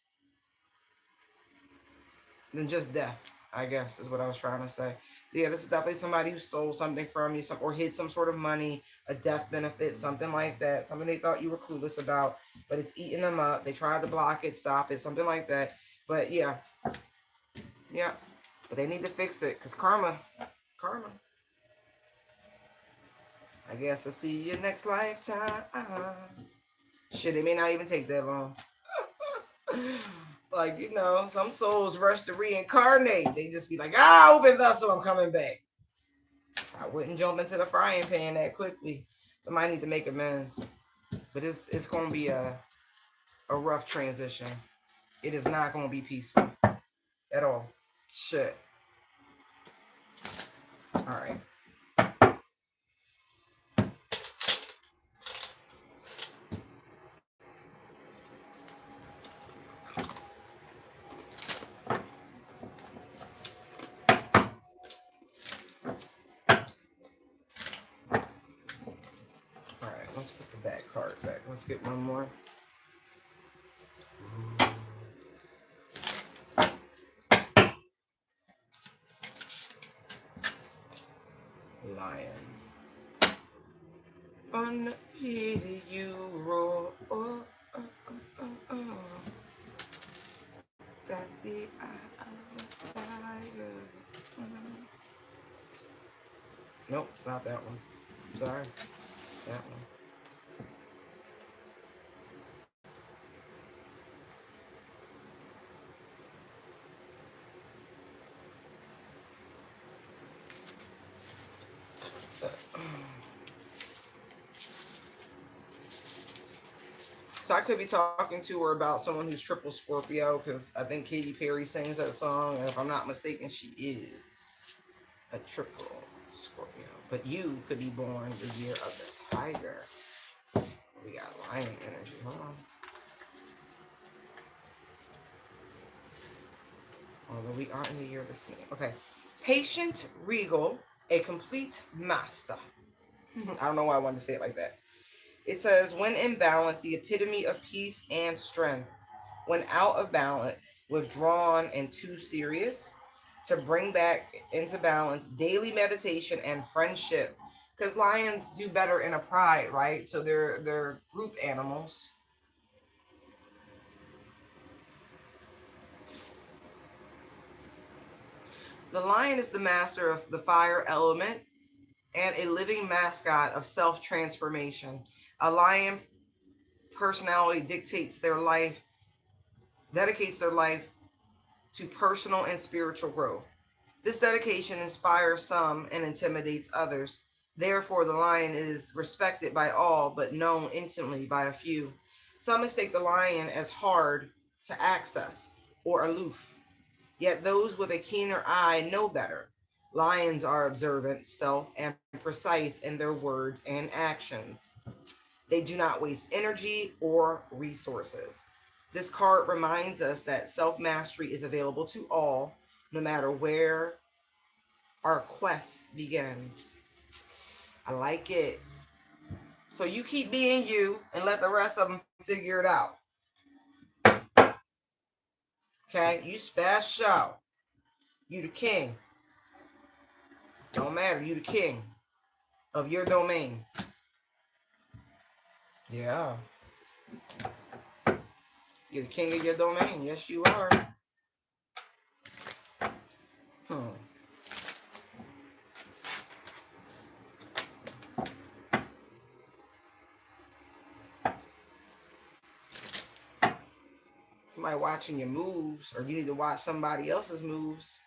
than just death, I guess is what I was trying to say. Yeah, this is definitely somebody who stole something from you, or hid some sort of money, a death benefit, something like that, something they thought you were clueless about, but it's eating them up. They tried to block it, stop it, something like that. But yeah, but they need to fix it, because karma. I guess I'll see you next lifetime. Shit, it may not even take that long. Like, some souls rush to reincarnate. They just be like, open vessel, I'm coming back. I wouldn't jump into the frying pan that quickly. Somebody need to make amends. But it's going to be a rough transition. It is not going to be peaceful at all. Shit. All right. All right, let's put the back card back. Let's get one more. Lion. Unhear you roar. Got the eye of a tiger. Nope, not that one. Sorry. That one. So I could be talking to her about someone who's triple Scorpio, because I think Katy Perry sings that song, and if I'm not mistaken, she is a triple Scorpio. But you could be born the year of the tiger. We got lion energy. Hold on. Although we are in the year of the snake. Okay. Patient, regal, a complete master. I don't know why I wanted to say it like that. It says, when in balance, the epitome of peace and strength. When out of balance, withdrawn and too serious, to bring back into balance daily meditation and friendship. Because lions do better in a pride, right? So they're group animals. The lion is the master of the fire element and a living mascot of self-transformation. A lion personality dedicates their life to personal and spiritual growth. This dedication inspires some and intimidates others. Therefore, the lion is respected by all, but known intimately by a few. Some mistake the lion as hard to access or aloof. Yet those with a keener eye know better. Lions are observant, stealth, and precise in their words and actions. They do not waste energy or resources. This card reminds us that self-mastery is available to all, no matter where our quest begins. I like it. So you keep being you and let the rest of them figure it out. Okay? You special. You the king. Don't matter. You the king of your domain. Yeah. You're the king of your domain. Yes, you are. Somebody watching your moves, or you need to watch somebody else's moves.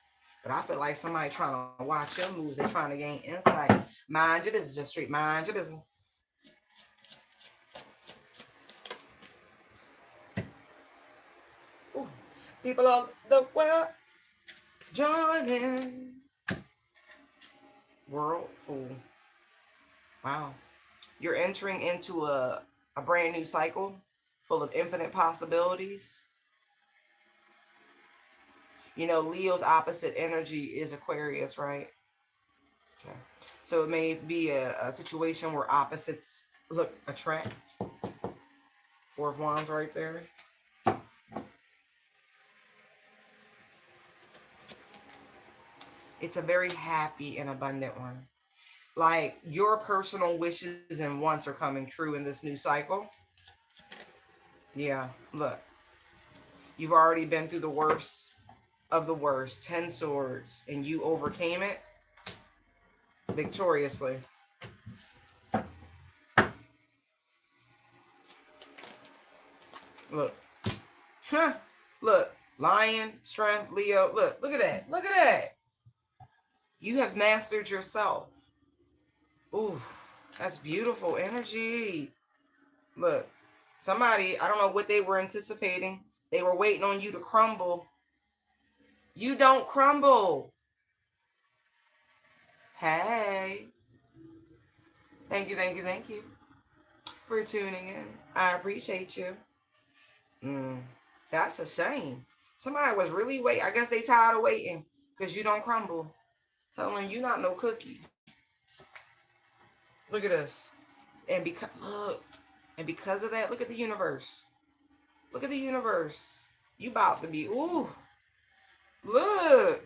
But I feel like somebody trying to watch your moves. They're trying to gain insight. Mind your business, just straight mind your business. Ooh. People of the world, join in. World fool. Wow. You're entering into a brand new cycle full of infinite possibilities. You know, Leo's opposite energy is Aquarius, right? Okay. So it may be a situation where opposites look attract. Four of Wands right there. It's a very happy and abundant one. Like your personal wishes and wants are coming true in this new cycle. Yeah, look. You've already been through the worst of the worst. 10 swords. And you overcame it victoriously. Look. Huh. Look. Lion, strength, Leo. Look at that. Look at that. You have mastered yourself. Ooh, that's beautiful energy. Look, somebody, I don't know what they were anticipating. They were waiting on you to crumble. You don't crumble. Hey. Thank you for tuning in. I appreciate you. That's a shame. Somebody was really waiting. I guess they tired of waiting because you don't crumble. Tell them you not no cookie. Look at us. And because of that, look at the universe. Look at the universe. You about to be, ooh. Look.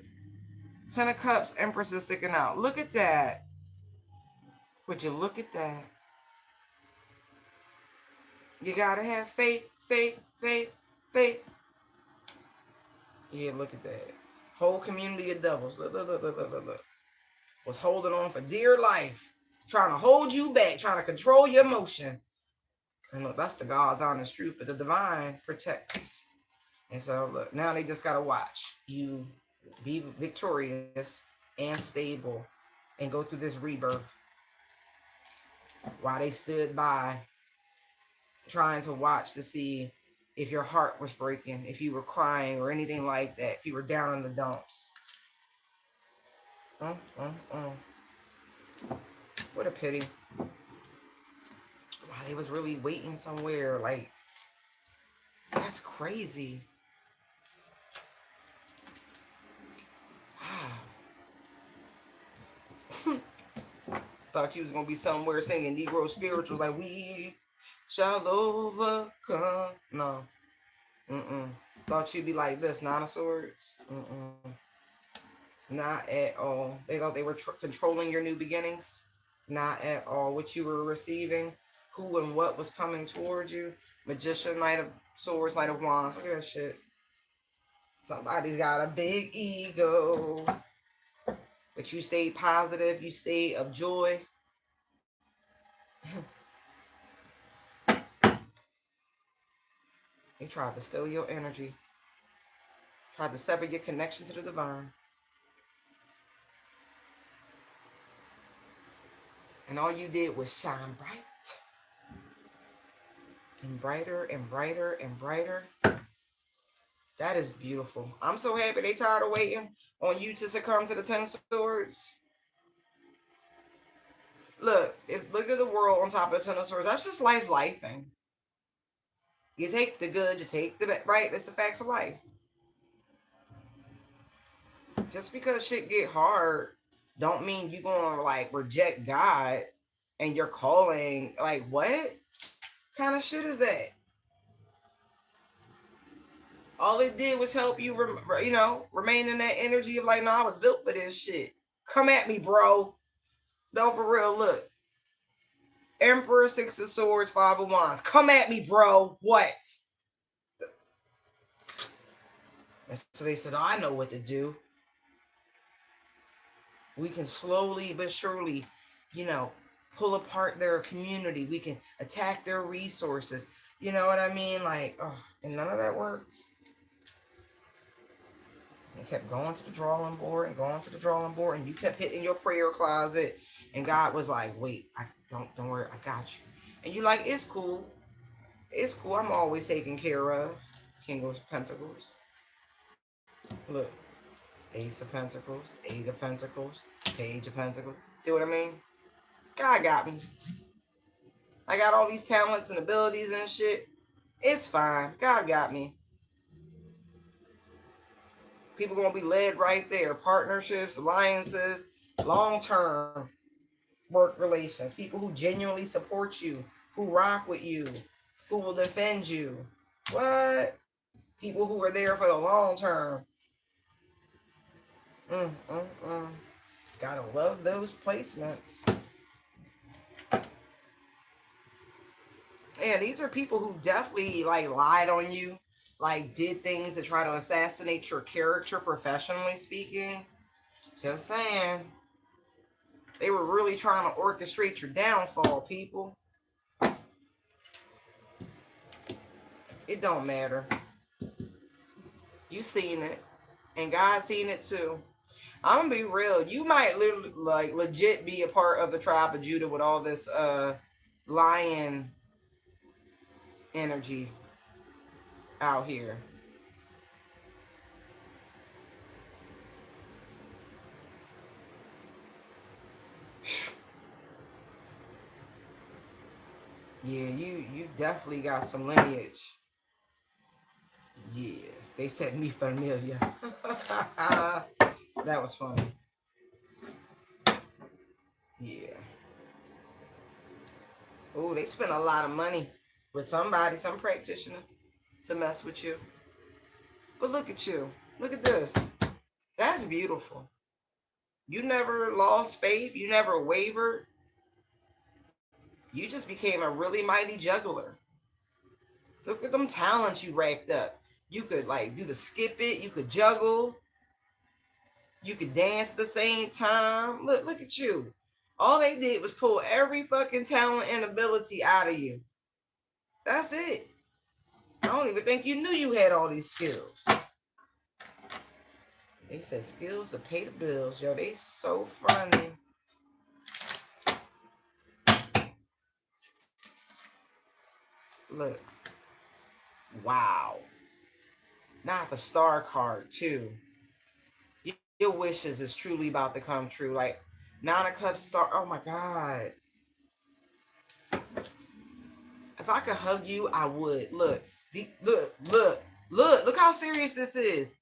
10 of Cups, Empress is sticking out. Look at that. Would you look at that? You gotta have faith, faith, faith, faith. Yeah, look at that. Whole community of devils. Look. Was holding on for dear life. Trying to hold you back. Trying to control your emotion. And look, that's the God's honest truth. But the divine protects. And so, look, now they just gotta watch you be victorious and stable and go through this rebirth while they stood by trying to watch to see if your heart was breaking, if you were crying or anything like that, if you were down in the dumps. What a pity. Wow, they was really waiting somewhere. Like, that's crazy. Wow. Thought you was gonna be somewhere singing Negro spirituals like we shall overcome. No. Thought you'd be like this, Nine of Swords. Not at all. They thought they were controlling your new beginnings. Not at all. What you were receiving, who and what was coming towards you. Magician, Knight of Swords, Knight of Wands. Look at that shit. Somebody's got a big ego. But you stayed positive. You stayed of joy. They tried to steal your energy. Tried to sever your connection to the divine. And all you did was shine bright. And brighter and brighter and brighter. That is beautiful. I'm so happy they tired of waiting on you to succumb to the 10 swords. Look at the world on top of the 10 of swords. That's just lifing. You take the good, you take the bad, right? That's the facts of life. Just because shit get hard don't mean you gonna like reject God and you're calling. Like, what kind of shit is that? All it did was help you, remain in that energy of like, no, I was built for this shit. Come at me, bro. No, for real. Look, Emperor, Six of Swords, Five of Wands. Come at me, bro. What? And so they said, oh, I know what to do. We can slowly but surely, pull apart their community. We can attack their resources. You know what I mean? Like, oh, and none of that worked. They kept going to the drawing board and going to the drawing board, and you kept hitting your prayer closet. And God was like, wait, don't worry, I got you. And you like, it's cool. It's cool. I'm always taken care of. King of Pentacles. Look. Ace of Pentacles, Eight of Pentacles, Page of Pentacles. See what I mean? God got me. I got all these talents and abilities and shit. It's fine. God got me. People gonna be led right there. Partnerships, alliances, long-term work relations. People who genuinely support you, who rock with you, who will defend you. What? People who are there for the long term. Gotta love those placements. Yeah, these are people who definitely like lied on you, like did things to try to assassinate your character professionally speaking. Just saying. They were really trying to orchestrate your downfall, people. It don't matter. You seen it. And God seen it too. I'm gonna be real. You might literally like legit be a part of the tribe of Judah with all this lion energy out here. Yeah, you definitely got some lineage. Yeah, they said me familiar. That was funny. Yeah. Oh, they spent a lot of money with somebody, some practitioner, to mess with you. But look at you. Look at this. That's beautiful. You never lost faith. You never wavered. You just became a really mighty juggler. Look at them talents you racked up. You could like do the skip it. You could juggle. You could dance at the same time. Look at you. All they did was pull every fucking talent and ability out of you. That's it. I don't even think you knew you had all these skills. They said skills to pay the bills. Yo, they so funny. Look. Wow. Not the star card, too. Your wishes is truly about to come true. Like, Nine of Cups star. Oh, my God. If I could hug you, I would. Look. Look how serious this is.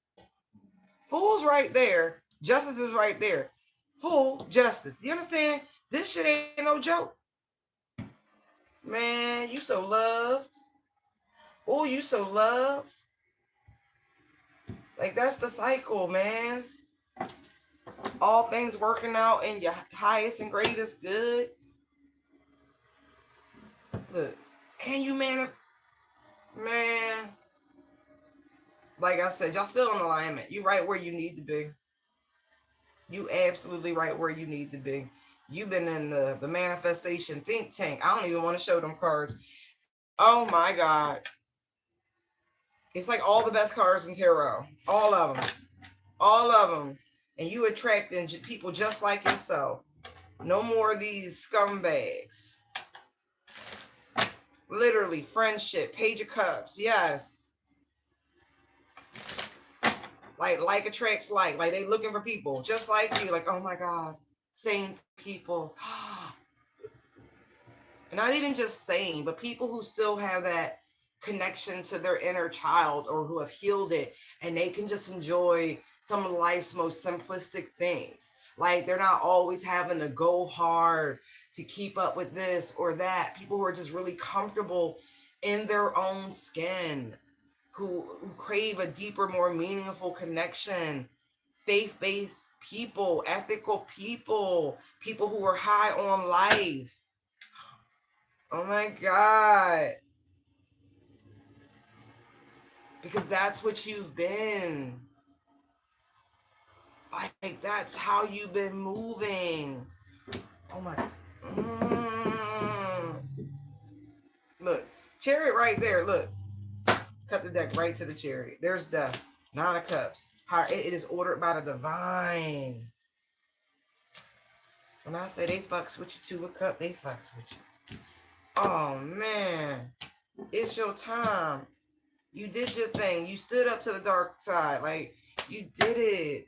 Fool's right there. Justice is right there. Fool, justice. You understand? This shit ain't no joke. Man, you so loved. Oh, you so loved. Like, that's the cycle, man. All things working out in your highest and greatest good. Look. And you, man. Like I said, y'all still in alignment. You right where you need to be. You absolutely right where you need to be. You've been in the manifestation think tank. I don't even want to show them cards. Oh my God. It's like all the best cards in tarot. All of them. All of them. And you attracting people just like yourself. No more of these scumbags. Literally, friendship, Page of Cups. Yes. Like attracts like they looking for people just like you. Like, oh my God, same people. And not even just sane, but people who still have that connection to their inner child or who have healed it, and they can just enjoy some of life's most simplistic things. Like, they're not always having to go hard to keep up with this or that. People who are just really comfortable in their own skin. who crave a deeper, more meaningful connection. Faith-based people, ethical people, people who are high on life. Oh my God. Because that's what you've been. Like, that's how you've been moving. Oh my. Look, chariot right there. Look. Cut the deck right to the chariot. There's death. 9 of Cups. It is ordered by the divine. When I say they fucks with you, 2 of Cups, they fucks with you. Oh, man. It's your time. You did your thing. You stood up to the dark side. Like, you did it.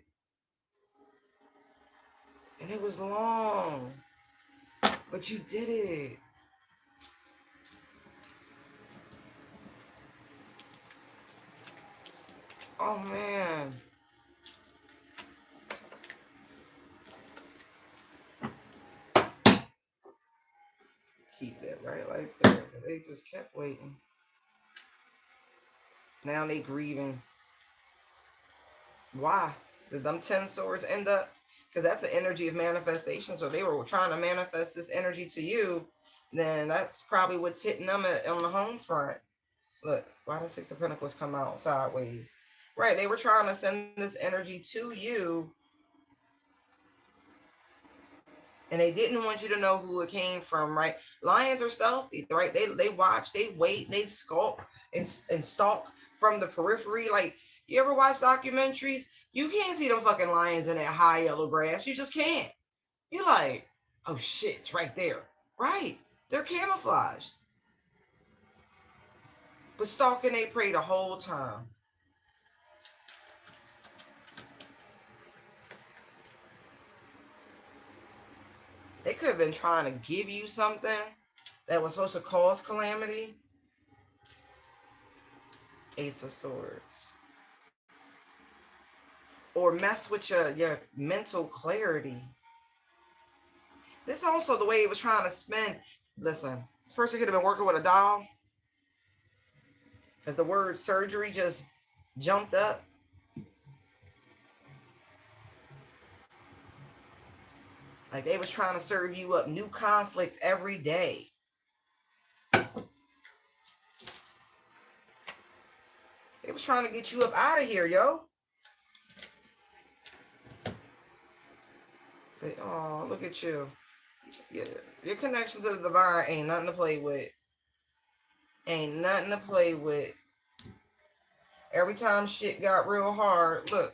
And it was long. But you did it. Oh, man. Keep that right like there. They just kept waiting. Now they grieving. Why? Did them 10 swords end up? Because that's an energy of manifestation. So if they were trying to manifest this energy to you, then that's probably what's hitting them on the home front. Look, why did 6 of Pentacles come out sideways? Right, they were trying to send this energy to you, and they didn't want you to know who it came from, right? Lions are stealthy, right? They watch, they wait, they skulk and stalk from the periphery. Like, you ever watch documentaries? You can't see them fucking lions in that high yellow grass. You just can't. You're like, oh shit, it's right there. Right. They're camouflaged. But stalking they prey the whole time. They could have been trying to give you something that was supposed to cause calamity. Ace of Swords. Or mess with your mental clarity. This is also the way it was trying to spin. Listen, this person could have been working with a doll. Because the word surgery just jumped up. Like they was trying to serve you up new conflict every day. They was trying to get you up out of here, yo. But, oh, look at you. Your connection to the divine ain't nothing to play with. Ain't nothing to play with. Every time shit got real hard, look,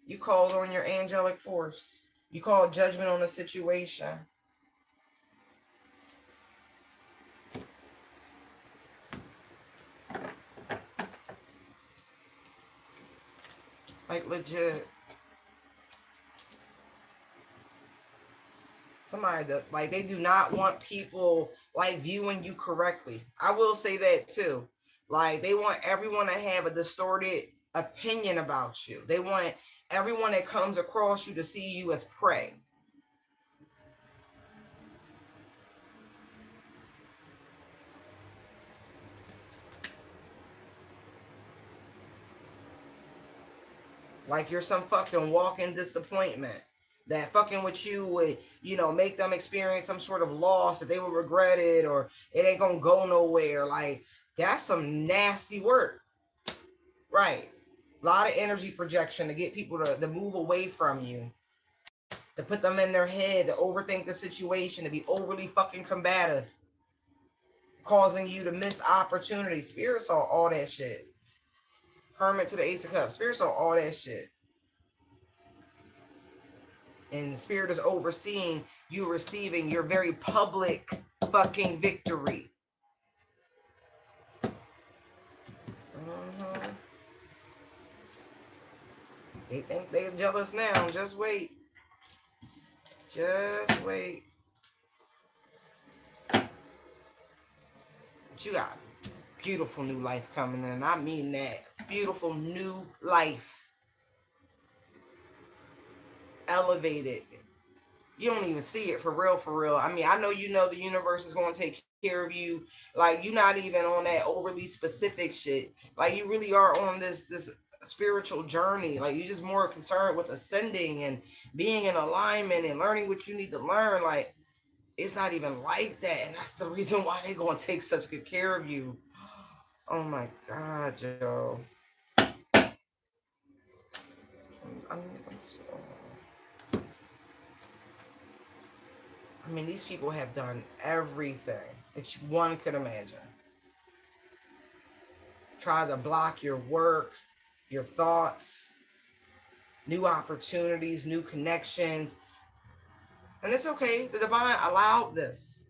you called on your angelic force. You called judgment on the situation. Like, legit. Somebody that, like, they do not want people, like, viewing you correctly. I will say that, too. Like, they want everyone to have a distorted opinion about you. They want everyone that comes across you to see you as prey. Like you're some fucking walking disappointment. That fucking with you would, make them experience some sort of loss, that they would regret it, or it ain't gonna go nowhere. Like, that's some nasty work. Right. A lot of energy projection to get people to move away from you. To put them in their head, to overthink the situation, to be overly fucking combative. Causing you to miss opportunities. Spirit saw all that shit. Hermit to the Ace of Cups. Spirit saw all that shit. And Spirit is overseeing you receiving your very public fucking victory. They think they're jealous now. Just wait. Just wait. But you got beautiful new life coming in. I mean that. Beautiful new life. Elevated. You don't even see it for real, for real. I mean, I know you know the universe is going to take care of you. Like you're not even on that overly specific shit. Like you really are on this spiritual journey. Like you're just more concerned with ascending and being in alignment and learning what you need to learn. Like it's not even like that, and that's the reason why they're going to take such good care of you. Oh my God, Joe. I'm so. I mean, these people have done everything that one could imagine. Try to block your work, your thoughts, new opportunities, new connections. And it's okay. The divine allowed this.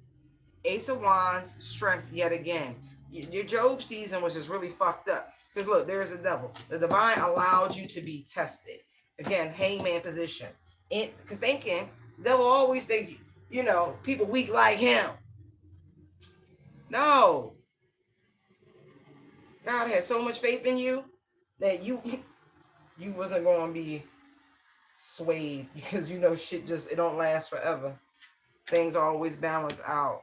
Ace of Wands, strength yet again. Your Job season was just really fucked up. Because look, there's the devil. The divine allowed you to be tested. Again, hangman position. Because thinking, they'll always think, people weak like him. No. God had so much faith in you that you wasn't going to be swayed, because shit just, it don't last forever. Things always balance out.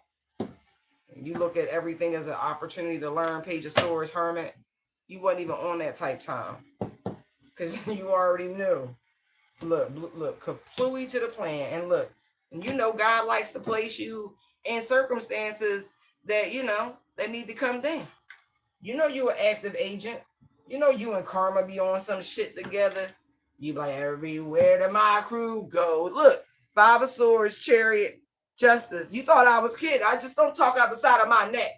You look at everything as an opportunity to learn. Page of Swords, Hermit. You wasn't even on that type time, because you already knew. Look, completely to the plan. And look, God likes to place you in circumstances that that need to come down. You an active agent. You and Karma be on some shit together. You like, everywhere that my crew go. Look, Five of Swords, Chariot, Justice. You thought I was kidding. I just don't talk out the side of my neck.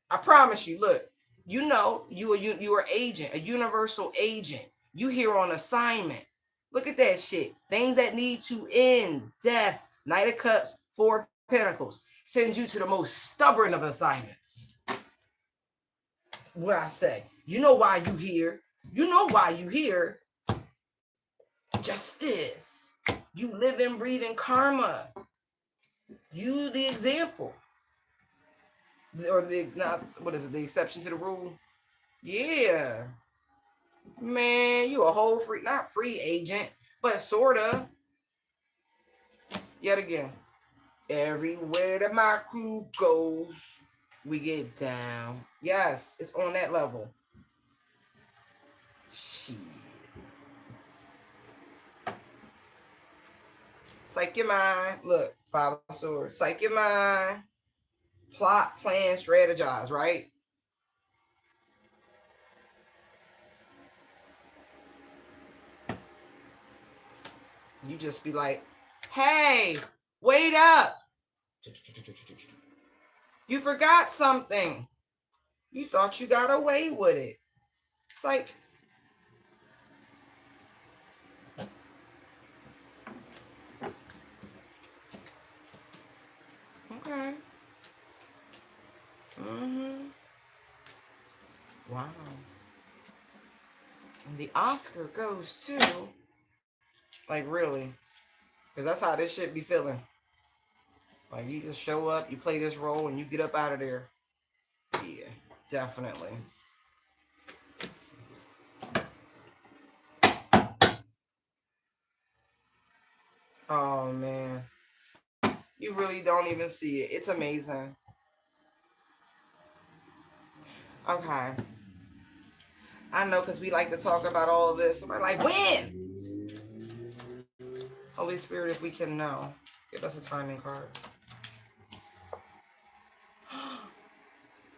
I promise you. Look, you are agent, a universal agent. You here on assignment. Look at that shit. Things that need to end. Death, Knight of Cups, Four of Pentacles. Sends you to the most stubborn of assignments. What I say. You know why you here. You know why you here. Justice. You live and breathe in karma. You the example. Or the exception to the rule? Yeah. Man, you a whole not free agent, but sorta. Yet again. Everywhere that my crew goes, we get down. Yes, it's on that level. Shit. Psych your mind. Look, Five of Swords. Psych your mind. Plot, plan, strategize, right? You just be like, hey, wait up. You forgot something. You thought you got away with it. It's like, okay. Wow. And the Oscar goes to, like, really, because that's how this shit be feeling. Like, you just show up, you play this role, and you get up out of there. Yeah, definitely. Oh, man. You really don't even see it. It's amazing. Okay. I know, because we like to talk about all of this. I'm like, when? Holy Spirit, if we can know. Give us a timing card.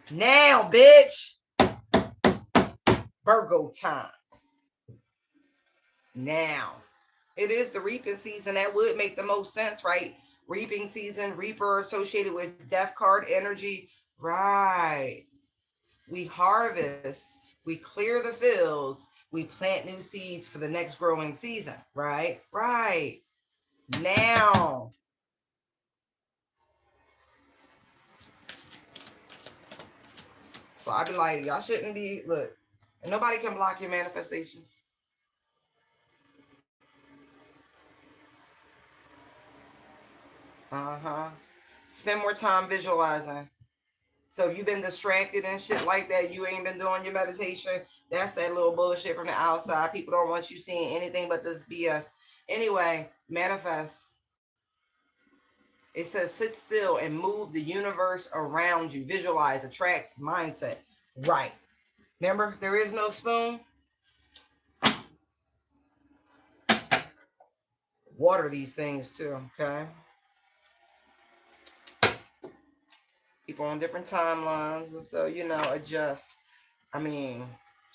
Now, bitch. Virgo time. Now. It is the reaping season. That would make the most sense, right? Reaping season, reaper associated with death card energy. Right. We harvest, we clear the fields, we plant new seeds for the next growing season. Right? Right. Now. So I be like, y'all shouldn't be, look, and nobody can block your manifestations. Spend more time visualizing. So if you've been distracted and shit like that, you ain't been doing your meditation, that's that little bullshit from the outside. People don't want you seeing anything but this BS. Anyway, manifest. It says sit still and move the universe around you. Visualize, attract, mindset. Right. Remember, there is no spoon. Water these things too, okay? People on different timelines, and so, adjust. I mean,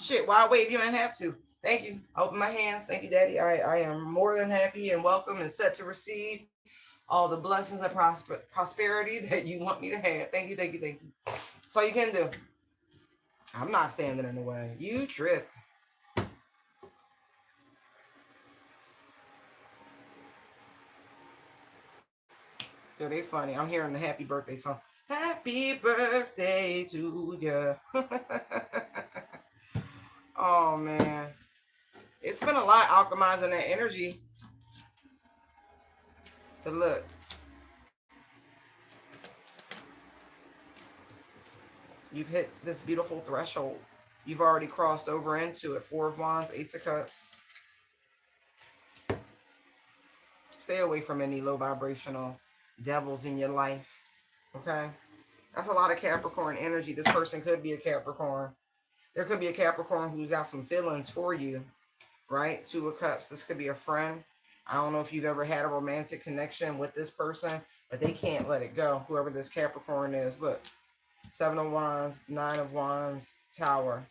shit, why wait if you ain't have to? Thank you. I open my hands. Thank you, Daddy. I am more than happy and welcome and set to receive all the blessings and prosperity that you want me to have. Thank you, thank you, thank you. That's all you can do. I'm not standing in the way. You trip. Yo, they funny. I'm hearing the happy birthday song. Happy birthday to you. Oh, man. It's been a lot alchemizing that energy. But look. You've hit this beautiful threshold. You've already crossed over into it. Four of Wands, Ace of Cups. Stay away from any low vibrational devils in your life. Okay? That's a lot of Capricorn energy. This person could be a Capricorn. There could be a Capricorn who's got some feelings for you. Right? Two of Cups. This could be a friend. I don't know if you've ever had a romantic connection with this person, but they can't let it go. Whoever this Capricorn is. Look. Seven of Wands, Nine of Wands, Tower.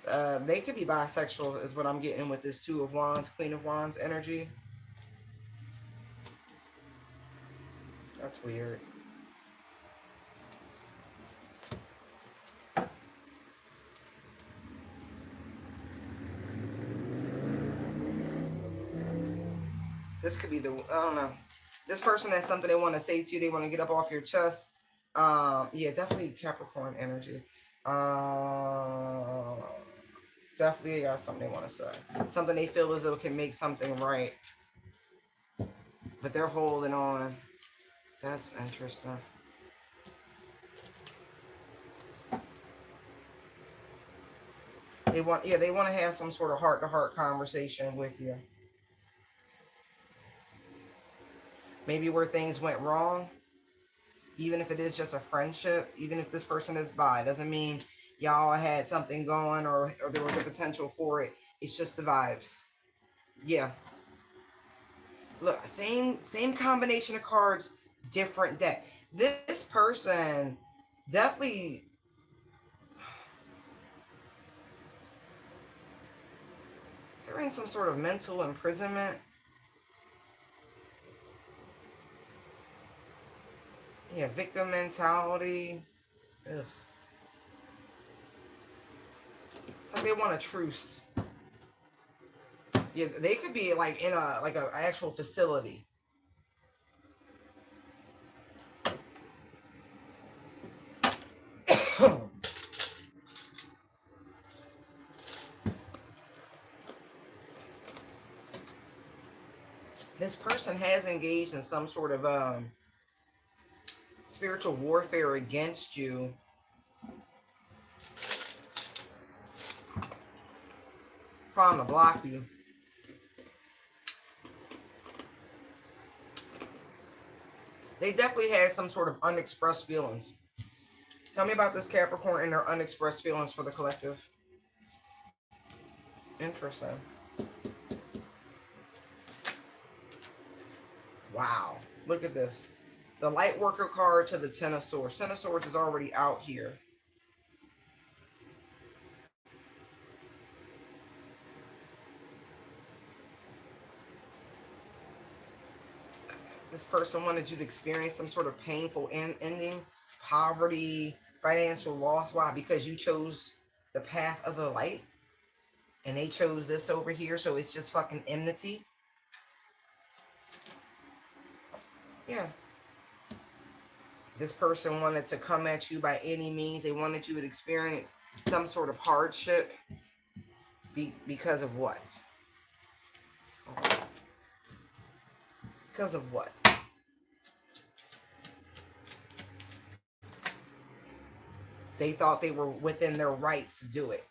They could be bisexual is what I'm getting with this Two of Wands, Queen of Wands energy. That's weird. This could be I don't know. This person has something they want to say to you. They want to get up off your chest. Yeah, definitely Capricorn energy. Definitely got something they want to say. Something they feel as though can make something right. But they're holding on. That's interesting. They want to have some sort of heart-to-heart conversation with you. Maybe where things went wrong. Even if it is just a friendship, even if this person is bi, doesn't mean y'all had something going or there was a potential for it. It's just the vibes. Yeah. Look, same combination of cards, different deck. This person definitely, they're in some sort of mental imprisonment. Yeah, victim mentality. Ugh. It's like they want a truce. Yeah, they could be like in a actual facility. This person has engaged in some sort of spiritual warfare against you. Trying to block you. They definitely had some sort of unexpressed feelings. Tell me about this Capricorn and their unexpressed feelings for the collective. Interesting. Wow. Look at this. The light worker card to the Ten of Swords. Ten of Swords is already out here. This person wanted you to experience some sort of painful ending, poverty, financial loss. Why? Because you chose the path of the light and they chose this over here, so it's just fucking enmity. Yeah. This person wanted to come at you by any means. They wanted you to experience some sort of hardship because of what? Because of what? They thought they were within their rights to do it.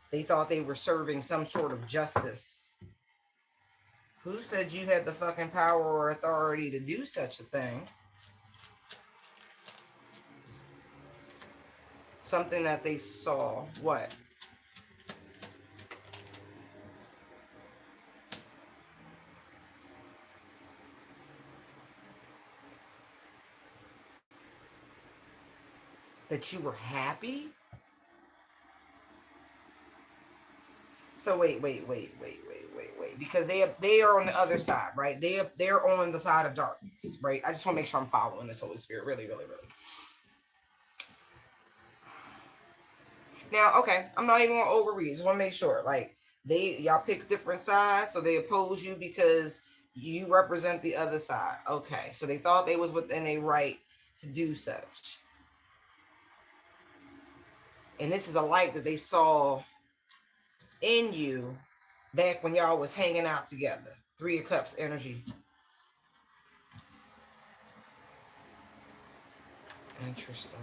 They thought they were serving some sort of justice. Who said you had the fucking power or authority to do such a thing? Something that they saw. What? That you were happy? So wait. Because they are on the other side, right? They're on the side of darkness, right? I just want to make sure I'm following this Holy Spirit really, really, really. Now, okay, I'm not even gonna overread. Just want to make sure, like y'all pick different sides, so they oppose you because you represent the other side. Okay, so they thought they was within a right to do such, and this is a light that they saw in you back when y'all was hanging out together. Three of Cups energy. Interesting.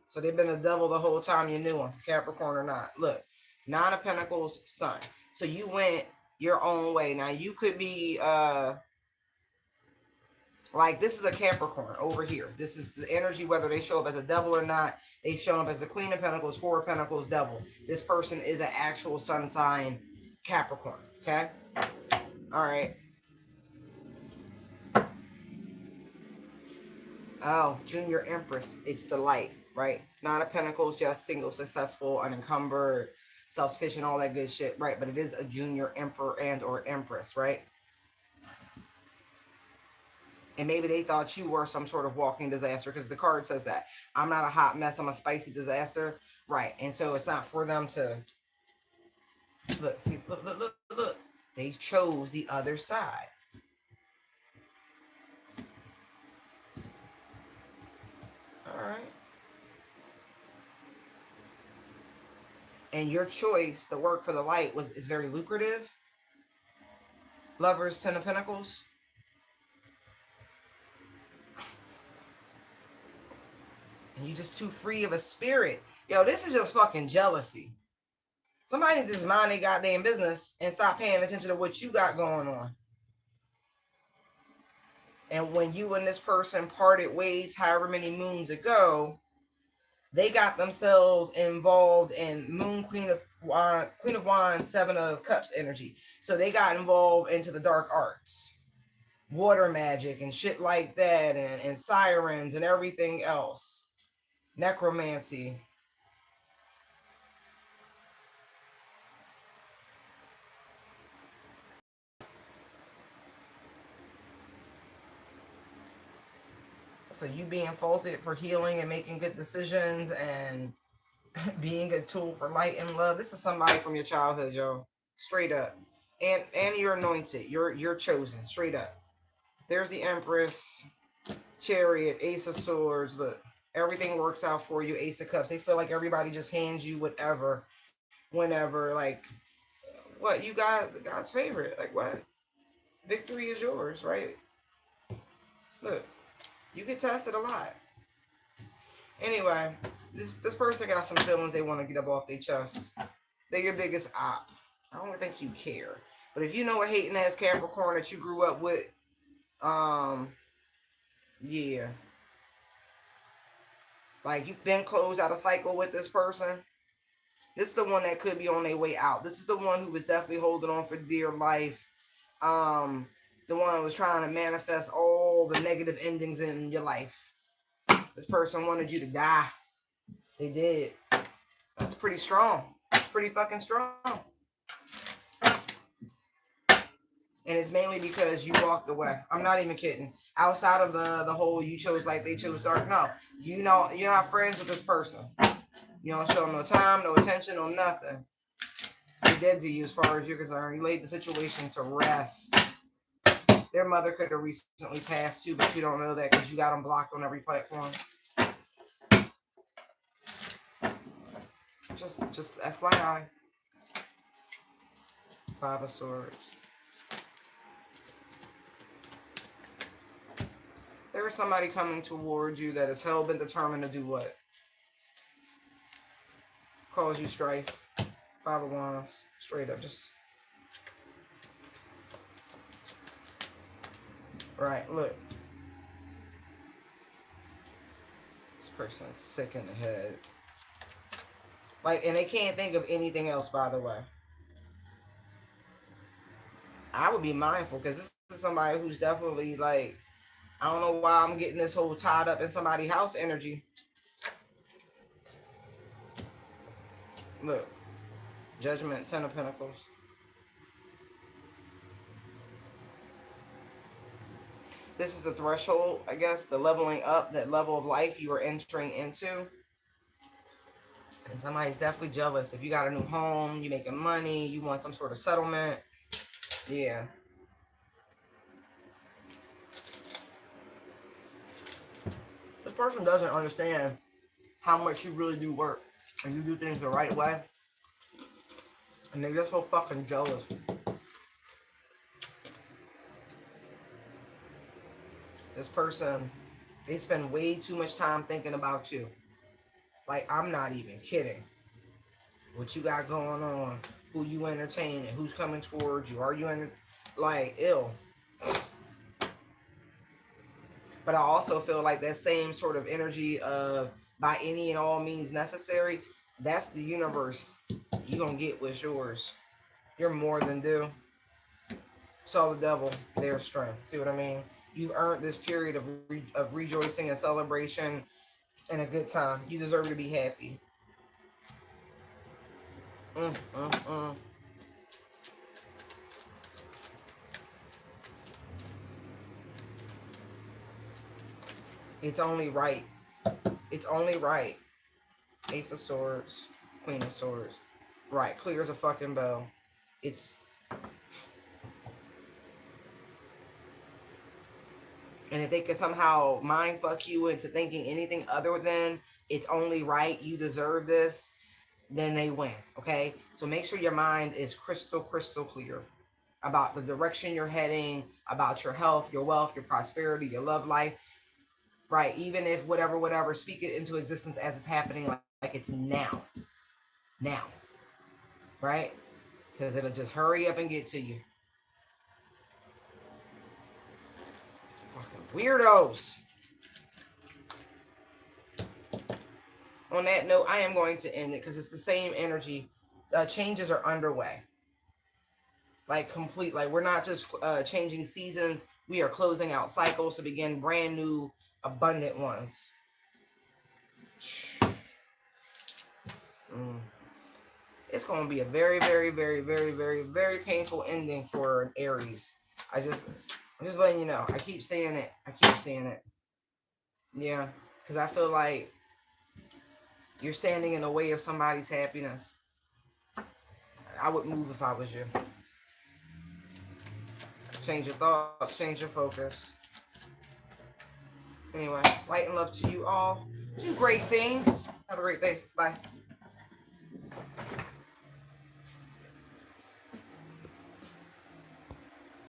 So they've been a devil the whole time you knew them, Capricorn or not. Look, Nine of Pentacles, Sun. So you went your own way. Now you could be like, this is a Capricorn over here. This is the energy, whether they show up as a devil or not. They've shown up as the Queen of Pentacles, Four of Pentacles, devil. This person is an actual sun sign Capricorn. Okay? All right. Oh, Junior Empress. It's the light, right? Nine of Pentacles, just single, successful, unencumbered, self-sufficient, all that good shit, right? But it is a Junior Emperor and or Empress, right? And maybe they thought you were some sort of walking disaster because the card says that. I'm not a hot mess, I'm a spicy disaster. Right. And so it's not for them to look, see, look. They chose the other side. All right. And your choice to work for the light is very lucrative. Lovers, Ten of Pentacles. And you just too free of a spirit. Yo, this is just fucking jealousy. Somebody just mind their goddamn business and stop paying attention to what you got going on. And when you and this person parted ways however many moons ago, they got themselves involved in Moon, Queen of Wands, Seven of Cups energy. So they got involved into the dark arts, water magic and shit like that, and sirens and everything else. Necromancy. So you being faulted for healing and making good decisions and being a tool for light and love. This is somebody from your childhood, yo. Straight up. And you're anointed. You're chosen. Straight up. There's the Empress, Chariot, Ace of Swords. Look, everything works out for you. Ace of Cups. They feel like everybody just hands you whatever, whenever. Like, what? You got God's favorite. Like, what? Victory is yours, right? Look, you get tested a lot. Anyway, this person got some feelings they want to get up off their chest. They're your biggest op. I don't think you care. But if you know a hating ass Capricorn that you grew up with, yeah. Like, you've been closed out a cycle with this person. This is the one that could be on their way out. This is the one who was definitely holding on for dear life. The one who was trying to manifest all the negative endings in your life. This person wanted you to die. They did. That's pretty strong. It's pretty fucking strong. And it's mainly because you walked away. I'm not even kidding. Outside of the whole you chose light, they chose dark. No, you know you're not friends with this person. You don't show them no time, no attention, no nothing. They're dead to you as far as you're concerned. You laid the situation to rest. Their mother could have recently passed too, but you don't know that because you got them blocked on every platform. Just FYI. Five of Swords. There is somebody coming towards you that is hell-bent determined to do what? Cause you strife. Five of Wands. Straight up. Just Right, look. This person is sick in the head. Like, and they can't think of anything else, by the way. I would be mindful because this is somebody who's definitely like, I don't know why I'm getting this whole tied up in somebody's house energy. Look, Judgment, Ten of Pentacles. This is the threshold, I guess, the leveling up, that level of life you are entering into. And somebody's definitely jealous. If you got a new home, you're making money, you want some sort of settlement. Yeah. This person doesn't understand how much you really do work and you do things the right way. And they're just so fucking jealous. This person, they spend way too much time thinking about you. Like, I'm not even kidding. What you got going on, who you entertaining, who's coming towards you, are you like ill? But I also feel like that same sort of energy of by any and all means necessary, that's the universe. You're gonna get what's yours. You're more than due. Saw the devil, their strength. See what I mean? You've earned this period of rejoicing and celebration and a good time. You deserve to be happy. It's only right. It's only right. Ace of Swords, Queen of Swords. Right, clear as a fucking bell. It's... And if they could somehow mind fuck you into thinking anything other than it's only right, you deserve this, then they win, okay? So make sure your mind is crystal clear about the direction you're heading, about your health, your wealth, your prosperity, your love life, right? Even if whatever, speak it into existence as it's happening, like it's now, right? Because it'll just hurry up and get to you. Fucking weirdos. On that note, I am going to end it because it's the same energy. Changes are underway. Like complete, like we're not just changing seasons. We are closing out cycles to begin brand new, abundant ones. It's going to be a very, very, very, very, very, very painful ending for an Aries. I'm just letting you know. I keep saying it. Yeah, because I feel like you're standing in the way of somebody's happiness. I would move if I was you. Change your thoughts, change your focus. Anyway, light and love to you all. Do great things. Have a great day. Bye.